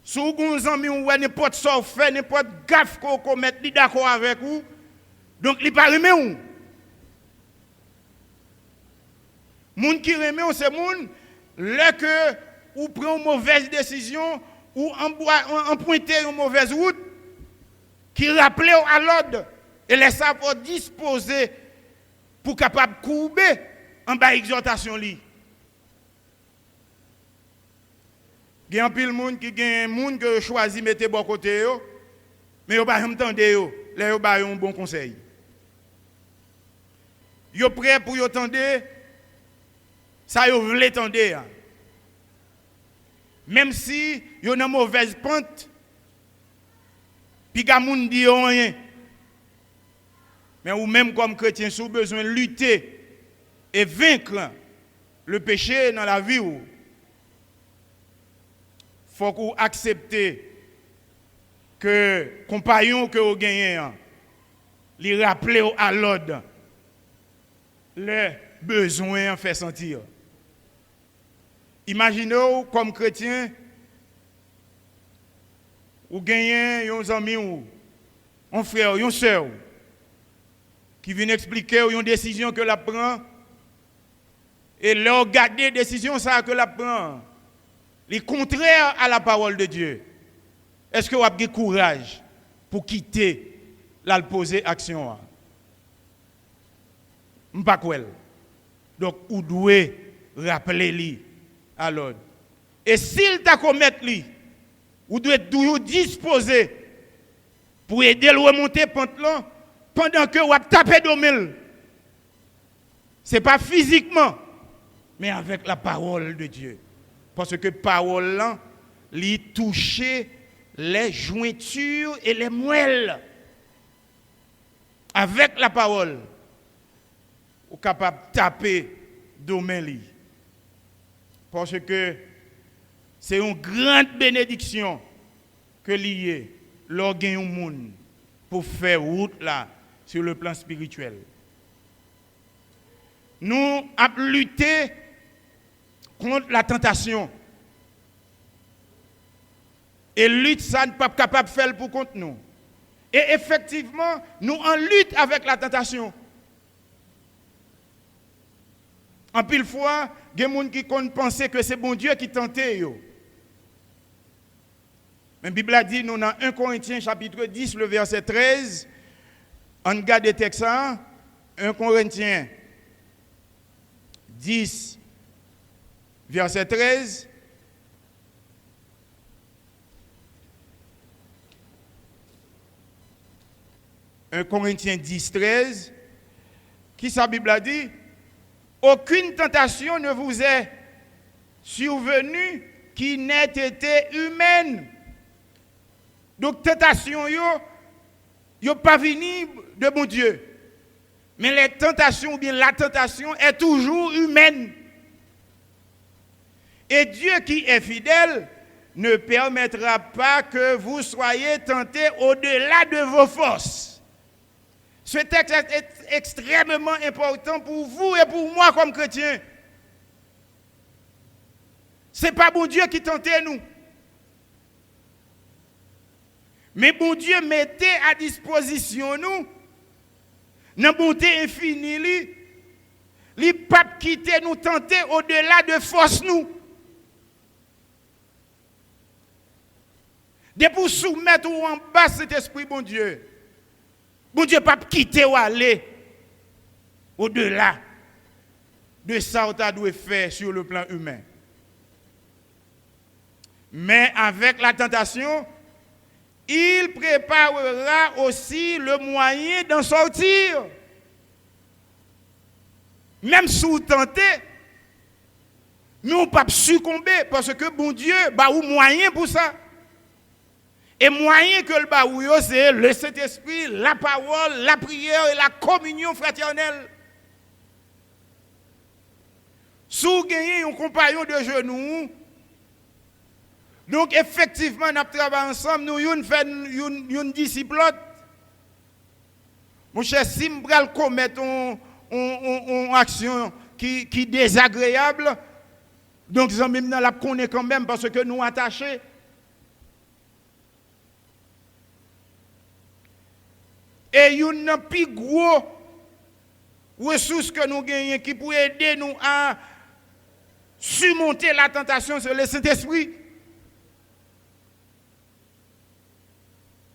Si vous avez ou n'importe quoi fait, n'importe gaffe que vous commettez, il est d'accord avec vous. Donc, il n'est pas remet ou. Moun qui remet ou, c'est moun, là que vous prenez une mauvaise décision ou emprunter une mauvaise route, qui rappelle à l'ordre et laisse ça pour disposer pour capable courber en bas exhortation li. Il y a un pile monde qui gagne monde que choisi mettre bon côté yo, mais yo pas entendre yo, là yo ba un bon conseil. Yo prêt pour yo tendre ça yo vle tendre. Même si yo dans mauvaise pente, puis ga moun di rien. Mais ou même comme chrétien, si vous avez besoin de lutter et vaincre le péché dans la vie, il faut que vous acceptez que le compagnon que vous gagnez, lui rappelle à l'ordre les besoins fait sentir. Imaginez-vous comme chrétien, vous gagnez un ami ou un frère, une soeur, qui vient expliquer une décision que la prend et leur garder décision ça que la prend les contraire à la parole de Dieu. Est-ce que vous avez courage pour quitter la poser action? M'pas quoi. Donc vous devez rappeler lui à l'ordre. Et s'il t'a commettre lui, vous devez toujours disposer pour aider le remonter pantalon pendant que vous tapez d'omel. Ce n'est pas physiquement, mais avec la parole de Dieu. Parce que la parole là, lui toucher les jointures et les moelles. Avec la parole, vous êtes capable de taper d'omel. Parce que C'est une grande bénédiction que lié l'organe au monde pour faire route là sur le plan spirituel. Nous avons lutté contre la tentation. Et lutte, ça n'est pas capable de faire pour contre nous. Et effectivement, nous en lutte avec la tentation. En pile fois, il y a des gens qui pensent que c'est bon Dieu qui tentait. Mais la Bible a dit, nous dans 1 Corinthiens chapitre 10, le verset 13, on regarde le texte, 1 Corinthiens 10, verset 13. « 1 Corinthiens 10, 13, qui sa Bible a dit, aucune tentation ne vous est survenue qui n'ait été humaine. Donc, tentation, yo pas venu de mon Dieu. Mais les tentations, ou bien la tentation, est toujours humaine. Et Dieu qui est fidèle ne permettra pas que vous soyez tentés au-delà de vos forces. Ce texte est extrêmement important pour vous et pour moi comme chrétiens. Ce n'est pas bon Dieu qui tentait nous. Mais bon Dieu mettait à disposition nous, dans la bonté infinie, il ne peut pas quitter nous tenter au-delà de force nous. De pour soumettre ou en bas cet esprit, bon Dieu. Bon Dieu ne peut pas quitter ou aller au-delà de ça que tu dois faire sur le plan humain. Mais avec la tentation, il préparera aussi le moyen d'en sortir. Même si vous tentez, nous ne pouvons pas succomber parce que bon Dieu a un moyen pour ça. Et moyen que le baouyo, c'est le Saint-Esprit, la parole, la prière et la communion fraternelle. Si vous gagnez un compagnon de genoux, donc effectivement, nous travaillons ensemble, nous faisons une discipline. Mon cher, si nous commettre une action qui est désagréable, donc nous la connaissons quand même parce que nous attachés. Et il y a une plus grosse ressource que nous gagnons qui peut aider nous à surmonter la tentation, c'est le Saint-Esprit.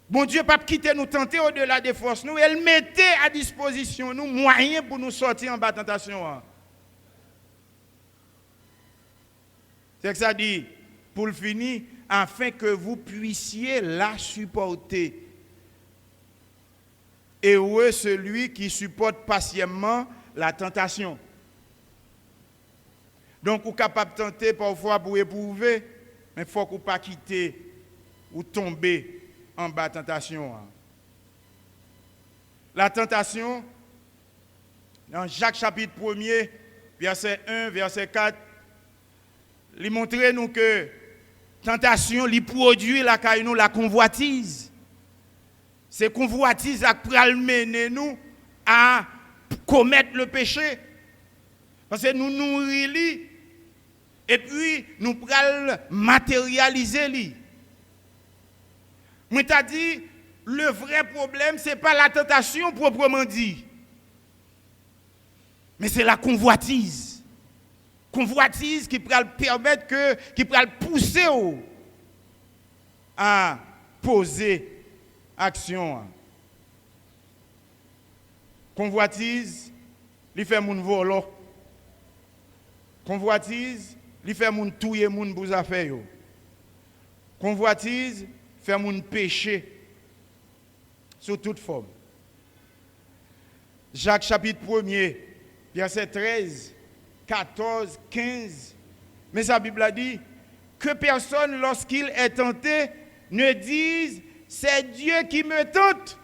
Bon Dieu ne peut pas quitter nous tenter au-delà des forces. Nous, elle mettait à disposition nous moyens pour nous sortir en bas de tentation. C'est que ça dit, pour le finir, afin que vous puissiez la supporter. Heureux celui qui supporte patiemment la tentation. Donc, vous êtes capable de tenter parfois pour éprouver, mais il faut que vous ne pas quitter ou tomber en bas de tentation. La tentation, dans Jacques chapitre 1er, verset 1, verset 4, il montre nous que tentation, il produit la convoitise. C'est convoitise qui peut mener nous à commettre le péché. Parce que nous nourrissons et puis nous pouvons matérialiser. Moi, t'ai dit, le vrai problème, ce n'est pas la tentation proprement dit, mais c'est la convoitise. Convoitise qui peut permettre qui peut pousser à poser action. Convoitise, il fait mon volant. Convoitise, il fait mon touyer mon pour affaire. Convoitise, fait mon péché sous toute forme. Jacques chapitre 1er, verset 13, 14, 15. Mais sa Bible a dit que personne, lorsqu'il est tenté, ne dise c'est Dieu qui me tente.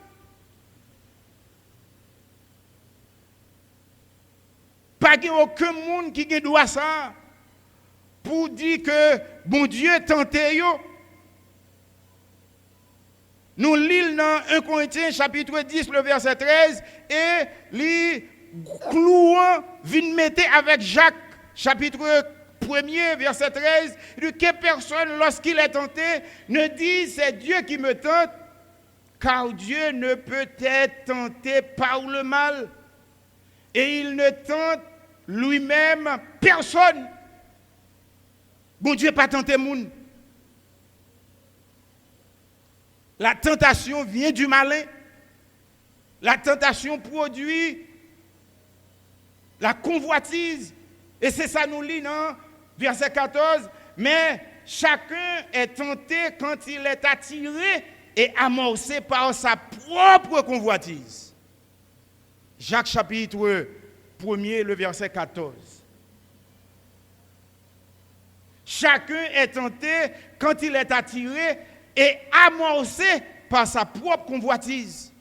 Pas aucun monde qui doit ça. pour dire que bon Dieu tenté yo. Nous lisons dans 1 Corinthiens chapitre 10, le verset 13, et les clouants viennent mettre avec Jacques, chapitre 1er, verset 13, que personne, lorsqu'il est tenté, ne dise c'est Dieu qui me tente, car Dieu ne peut être tenté par le mal, et il ne tente lui-même personne. Bon Dieu pas tenté moun. La tentation vient du malin. La tentation produit la convoitise. Et c'est ça nous lit dans verset 14. Mais chacun est tenté quand il est attiré et amorcé par sa propre convoitise. Jacques chapitre 1er, le verset 14. Chacun est tenté quand il est attiré et amorcé par sa propre convoitise.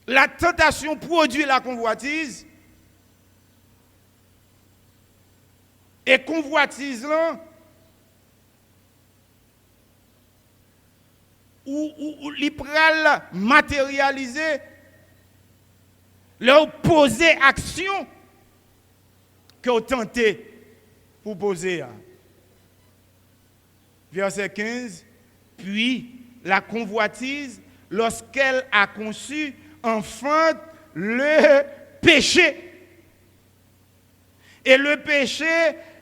La tentation produit la convoitise. Et convoitise là, ou l'ipral matérialiser, leur poser action que vous tentez pour poser. Verset 15, puis la convoitise, lorsqu'elle a conçu, enfante le péché. Et le péché,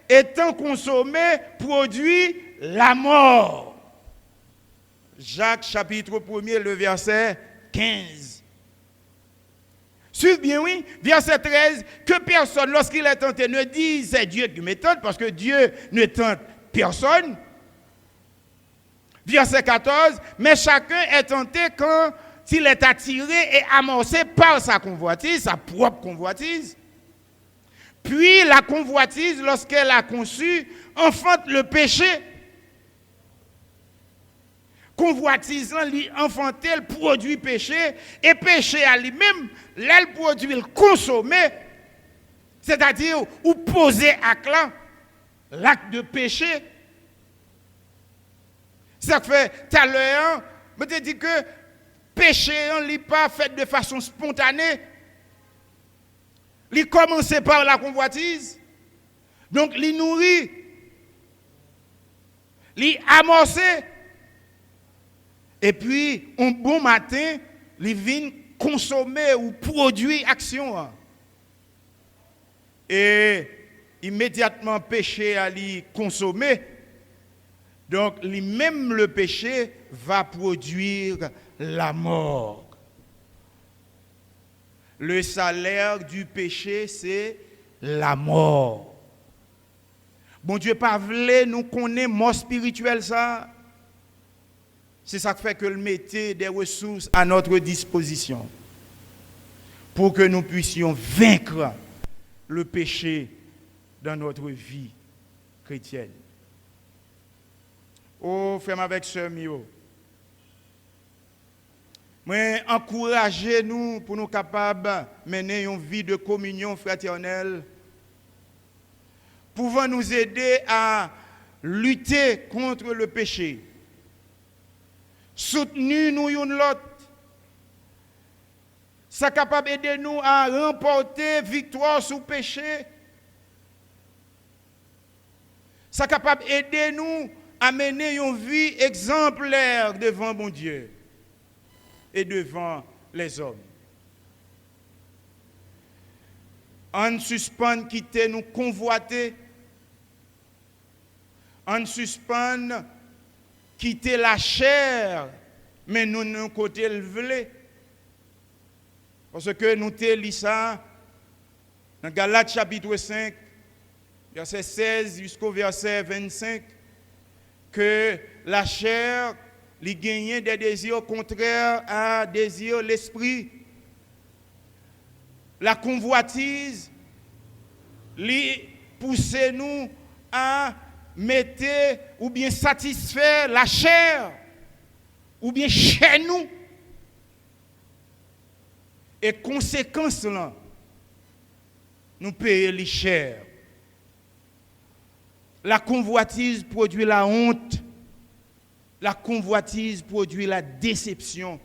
étant consommé, produit la mort. Jacques chapitre 1er, le verset 15. Suivez bien, oui. Verset 13, que personne, lorsqu'il est tenté, ne dise c'est Dieu qui me tente, parce que Dieu ne tente personne. Verset 14, mais chacun est tenté quand il est attiré et amorcé par sa convoitise, sa propre convoitise. Puis la convoitise, lorsqu'elle a conçu, enfante le péché. Convoitise, enfanter, le produit péché, et péché à lui-même, elle produit le consommer, c'est-à-dire ou poser l'acte de péché. Ça fait tout à l'heure, je te dis que péché n'est pas fait de façon spontanée. Il commence par la convoitise. Donc, il nourrit. Il amorce. Et puis, un bon matin, il vient consommer ou produire action. Et immédiatement, péché à lui consommer. Donc, même le péché va produire la mort. Le salaire du péché, c'est la mort. Bon Dieu, pas voulu nous connaître mort spirituelle ça. C'est ça qui fait que le mettait des ressources à notre disposition pour que nous puissions vaincre le péché dans notre vie chrétienne. Oh, frère avec sœur Mio. Moi, encouragez-nous pour nous capables de mener une vie de communion fraternelle, pouvant nous aider à lutter contre le péché. Soutenez-nous l'un l'autre. Ça capable d'aider nous à remporter victoire sur le péché. Ça capable d'aider nous à mener une vie exemplaire devant mon Dieu et devant les hommes. On suspend quitter nous convoiter. On suspend quitter la chair, mais nous nous côté le voulons. Parce que nous te lisons ça dans Galates chapitre 5, verset 16 jusqu'au verset 25, que la chair li gagne des désirs contraires à désir l'esprit. La convoitise li pousse nous à mettre ou bien satisfaire la chair ou bien chez nous. Et conséquence là, nous payons les chers. La convoitise produit la honte. La convoitise produit la déception.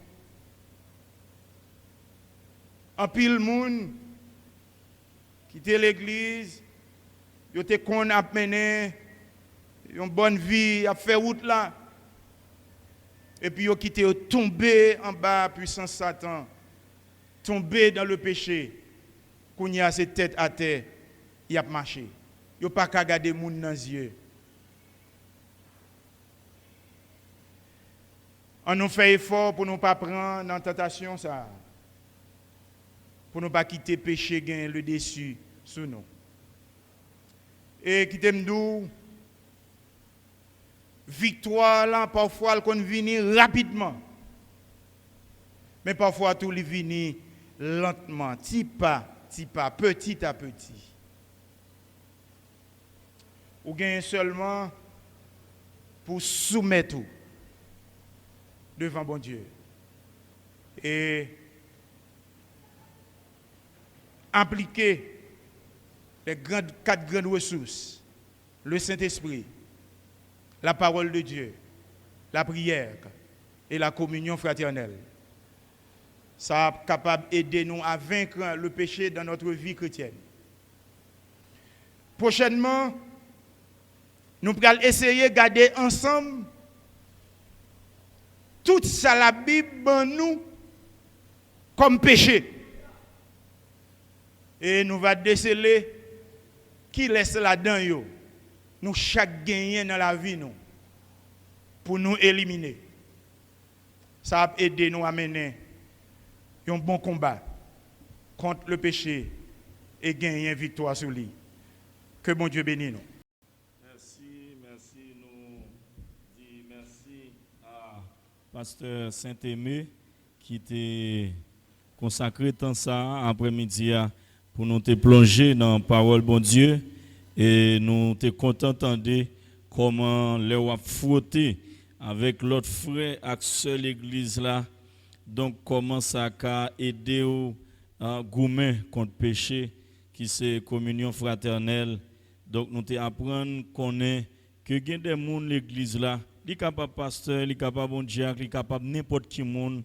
En pile monde quitter l'église, yo te kon a mené une bonne vie, a fait route là. Et puis yo quitté tomber en bas puissance Satan, tomber dans le péché. Kounya ses tête à terre, y a marché. Yo pas ka garder moun dans les yeux. On nous fait effort pour nous pas prendre dans tentation ça. Pour ne pas quitter péché gagner le dessus sur nous. Et qui t'aime d'où victoire là parfois elle qu'on venir rapidement. Mais parfois tout li vini lentement, petit pas, petit à petit. Ou gagne seulement pour soumettre tout devant bon Dieu. Et appliquer les quatre grandes ressources, le Saint-Esprit, la parole de Dieu, la prière et la communion fraternelle. Ça est capable d'aider nous à vaincre le péché dans notre vie chrétienne. Prochainement, nous allons essayer de garder ensemble tout ça la Bible nous comme péché. Et nous allons déceler qui laisse là-dedans, nous chaque gagner dans la vie, nous, pour nous éliminer. Ça va aider nous à mener un bon combat contre le péché et gagner une victoire sur lui. Que bon Dieu bénisse nous. Merci, nous disons merci à Pasteur Saint-Aimé qui t'a consacré tant ça après-midi pour nous te plonger dans la parole bon Dieu et nous te content d'entendre comment les a frotté avec l'autre frère et sœur l'église là. Donc comment ça a aidé au goumen contre péché qui c'est communion fraternelle. Donc nous te apprendre connaître que il y a des gens l'église là, li capable pasteur, li capable bon Dieu, li capable n'importe qui monde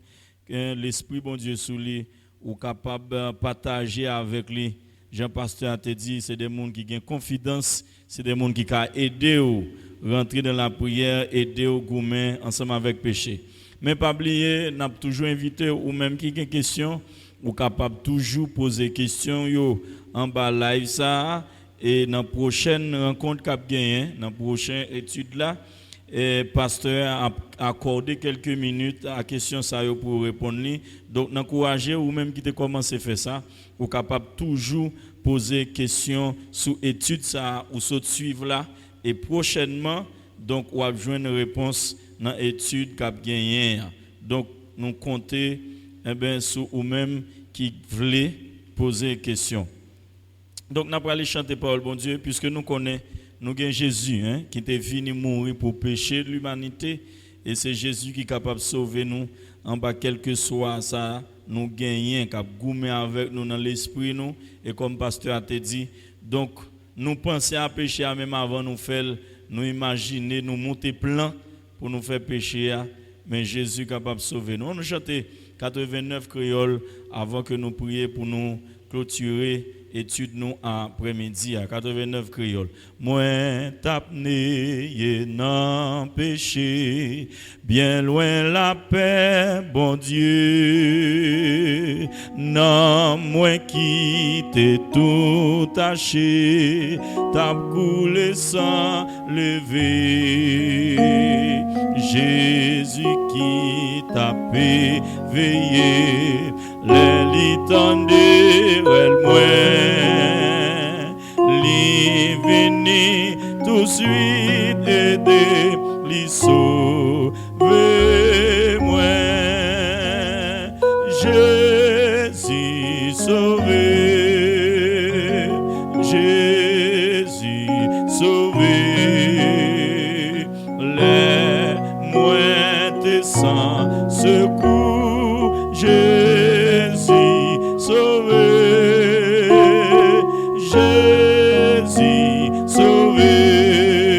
l'esprit bon Dieu sous lui ou capable partager avec lui. Jean pasteur a te dit c'est des gens qui ont confiance, c'est des gens qui ont aidé ou rentrer dans la prière, aider au goumen ensemble avec péché. Mais pas oublier, n'a toujours invité ou même qui a des questions ou capable toujours poser questions yo en bas live ça et dans la prochaine rencontre qu'a gagné, dans la prochaine étude là, et pasteur a accordé quelques minutes à question ça pour répondre. Donc n'encourager ou même qui te commencé à faire ça, ou capable toujours poser questions sur étude ça ou sur suivre là et prochainement donc on va joindre une réponse dans étude qu'a gagné. Donc nous compter sur ou même qui voulait poser question. Donc nous allons aller chanter parole bon Dieu puisque nous connaissons nous avons Jésus qui est venu mourir pour pécher de l'humanité et c'est Jésus qui est capable de sauver nous en bas quel que soit ça nous gagnons cap goumer avec nous dans l'esprit nous et comme pasteur a te dit donc nous penser à pécher même avant nous faire nous imaginer nous monter plan pour nous faire pécher mais Jésus est capable de sauver nous. On nous chanter 89 créoles avant que nous prions pour nous clôturer étude nous après-midi à 89 créoles. Moi tapné dans péché, bien loin la paix, bon Dieu. Non moi qui t'ai tout taché, t'as coulé sans lever. Jésus qui t'a veillé, les litandés, elle li vini tout de suite aider, li sauver moi. Jésus sauvé, Jésus sauvé, les moines sans secours, Jésus sauvé. Jésus sauvé,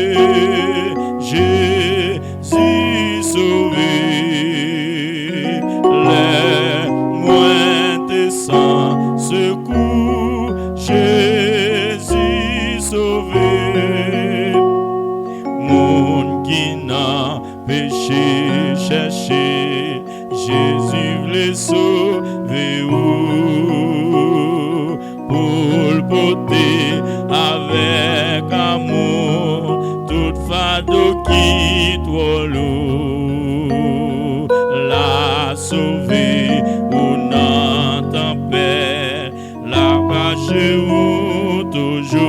trop lourd, la sauver ou non tempête, la cacher ou toujours,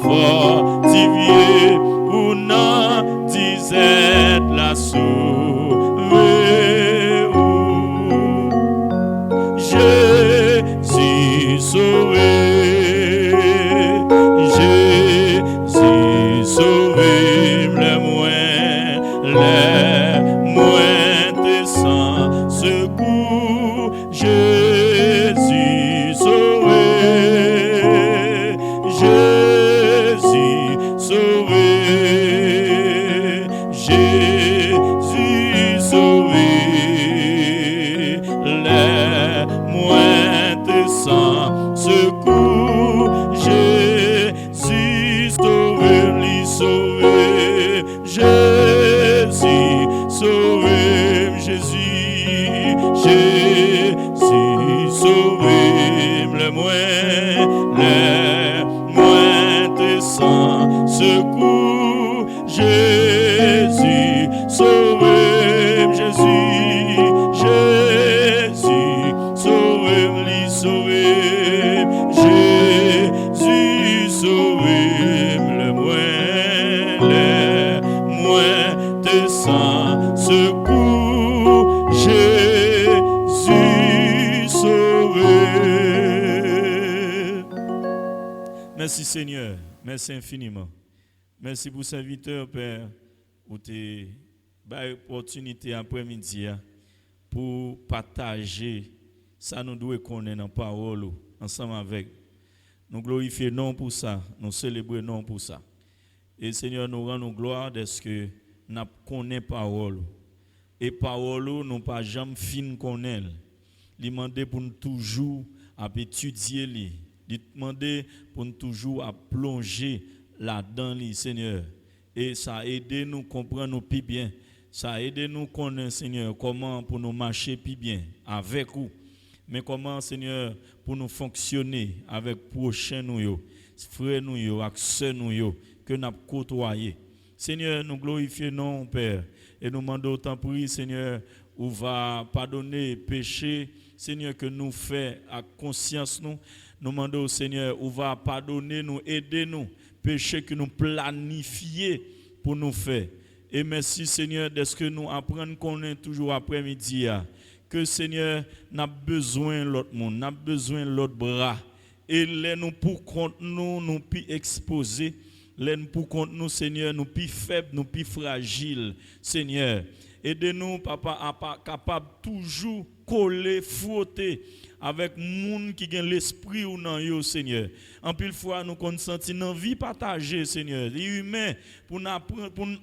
fortifier ou non disette la sauver ou Jésus sauvé. Sauver les moins de sans secours, Jésus sauvé, Jésus sauvé, Jésus sauvé, les moins de sans secours, Jésus sauvé. Sauver, Jésus, sauver, Jésus, Jésus, sauver, les moins de sans secours, Jésus, sauver, Jésus, Jésus, sauver, lui sauver, Jésus, sauver. Sans secours, Jésus sauvé. Merci Seigneur, merci infiniment. Merci pour serviteur, Père, pour tes opportunités après-midi pour partager ça nous doit connaître en parole ensemble avec. Nous glorifions non pour ça, nous célébrons non pour ça. Et Seigneur, nous rendons gloire de ce que nous connaissons parole. Et parole, nous pas jamais fin connaître. Il demande pour nous toujours à étudier li. Il demande pour nous toujours à plonger là-dedans, Seigneur. Et ça aide nous comprendre nous plus bien. Ça aide nous connaître, Seigneur, comment pour nous marcher plus bien avec vous. Mais comment, Seigneur, pour nous fonctionner avec prochain nous, frères nous, avec sœurs nous, que nous avons côtoyé. Seigneur, nous glorifions non, Père, et nous demandons autant pour Seigneur, où va pardonner péché, Seigneur, que nous fait à conscience nous. Nous demandons, Seigneur, où va pardonner nous, aider nous, péché que nous planifions pour nous faire. Et merci, Seigneur, de ce que nous apprenons qu'on est toujours après-midi. Que, Seigneur, nous avons besoin de l'autre monde, nous avons besoin de l'autre bras. Et nous pour compte nous plus exposés. L'aide pour contre nous, Seigneur, nous plus faibles, nous plus fragiles, Seigneur. Aidez-nous, Papa, à pas capable toujours coller, frotter avec monde qui a l'esprit ou non yo, Seigneur. En pile fois, nous consentons une envie partagée, Seigneur. Les humains, pour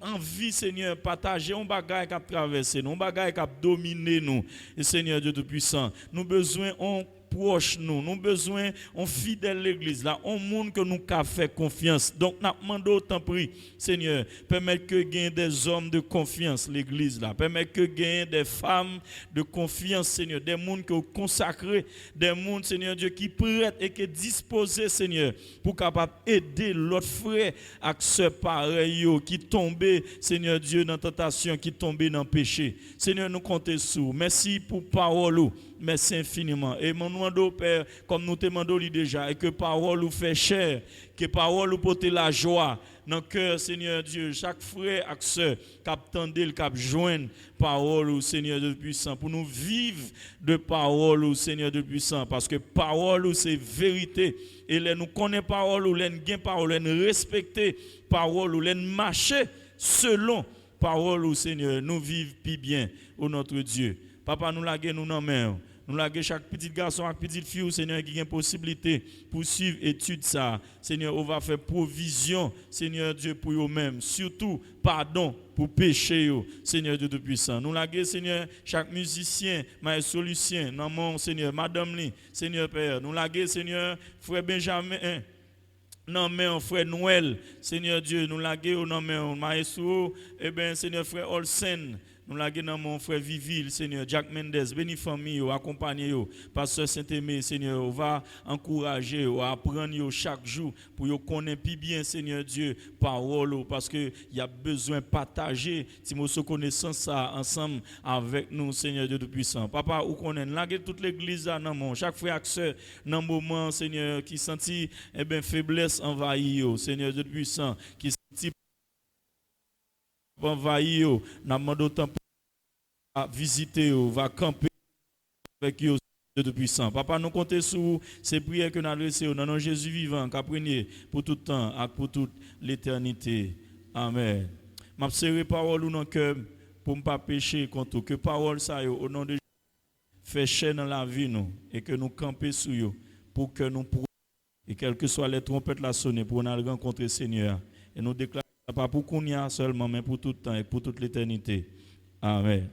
envie, Seigneur, partager un bagage qui a traversé nous, un bagage qui a dominé nous. Et Seigneur Dieu Tout-Puissant, nous besoin proche nous besoin on fidèle l'église là, on monde que nous qu'a fait confiance. Donc nous demandons autant prix, Seigneur, permettre que gagne des hommes de confiance l'église là, permettre que gagne des femmes de confiance, Seigneur, des mondes que consacrés, des mondes, Seigneur Dieu, qui prêtent et qui disposés, Seigneur, pour capable aider l'autre frère avec ce pareil qui tombé, Seigneur Dieu, dans tentation, qui tombé dans péché. Seigneur, nous comptons sur. Merci pour parole. Merci infiniment. Et mon demande, Père, comme nous te demandons déjà, et que parole nous fait chair, que parole nous porte la joie dans le cœur, Seigneur Dieu. Chaque frère et sœur qui attendait, qui joigne parole, Seigneur de puissant, pour nous vivre de parole, Seigneur de puissant, parce que parole, c'est vérité. Et là, nous connaissons parole, nous gagnons parole, nous respectons parole, nous marchons selon parole, Seigneur. Nous vivons plus bien, ô notre Dieu. Papa, nous laguons nous dans main. Nous laguons chaque petit garçon, chaque petite fille, Seigneur, qui a une possibilité pour suivre l'étude ça. Seigneur, on va faire provision, Seigneur Dieu, pour eux-mêmes. Surtout, pardon pour péché, Seigneur Dieu Tout-Puissant. Nous laguons, Seigneur, chaque musicien, maître Lucien, non mon Seigneur, Madame Lee, Seigneur Père. Nous laguons, Seigneur, frère Benjamin. Non, mais frère Noël, Seigneur Dieu, nous laguons, non, mais maestro, eh bien, Seigneur frère Olsen. Nous la dans mon frère Vivil, Seigneur, Jack Mendes, béni famille, accompagner yo, pasteur Saint-Aimé, Seigneur, va encourager, apprendre yo chaque jour pour yo connaître plus bien, Seigneur Dieu, parole, parce que il y a besoin de partager, si nous connaissons ça ensemble avec nous, Seigneur Dieu Tout-Puissant. Papa, ou connaît, là toute l'église là, non, chaque frère et sœur, dans le moment, Seigneur, qui sentit, faiblesse envahie, Seigneur Dieu Tout-Puissant, qui sentit envahie, n'a demandé autant à visiter, va camper avec eux, Dieu Tout-Puissant. Papa, nous comptons sur ces prières que nous adressées dans nom Jésus vivant, qu'a prié pour tout le temps et pour toute l'éternité. Amen. Je serré parole dans le cœur pour ne pas pécher contre que parole ça au nom de Jésus fait chair dans la vie nous et que nous campions sur eux pour que nous pourrions et quelles que soient les trompettes la sonner pour nous rencontrer le Seigneur et nous déclarer pas pour qu'on y a seulement mais pour tout le temps et pour toute l'éternité. Amen.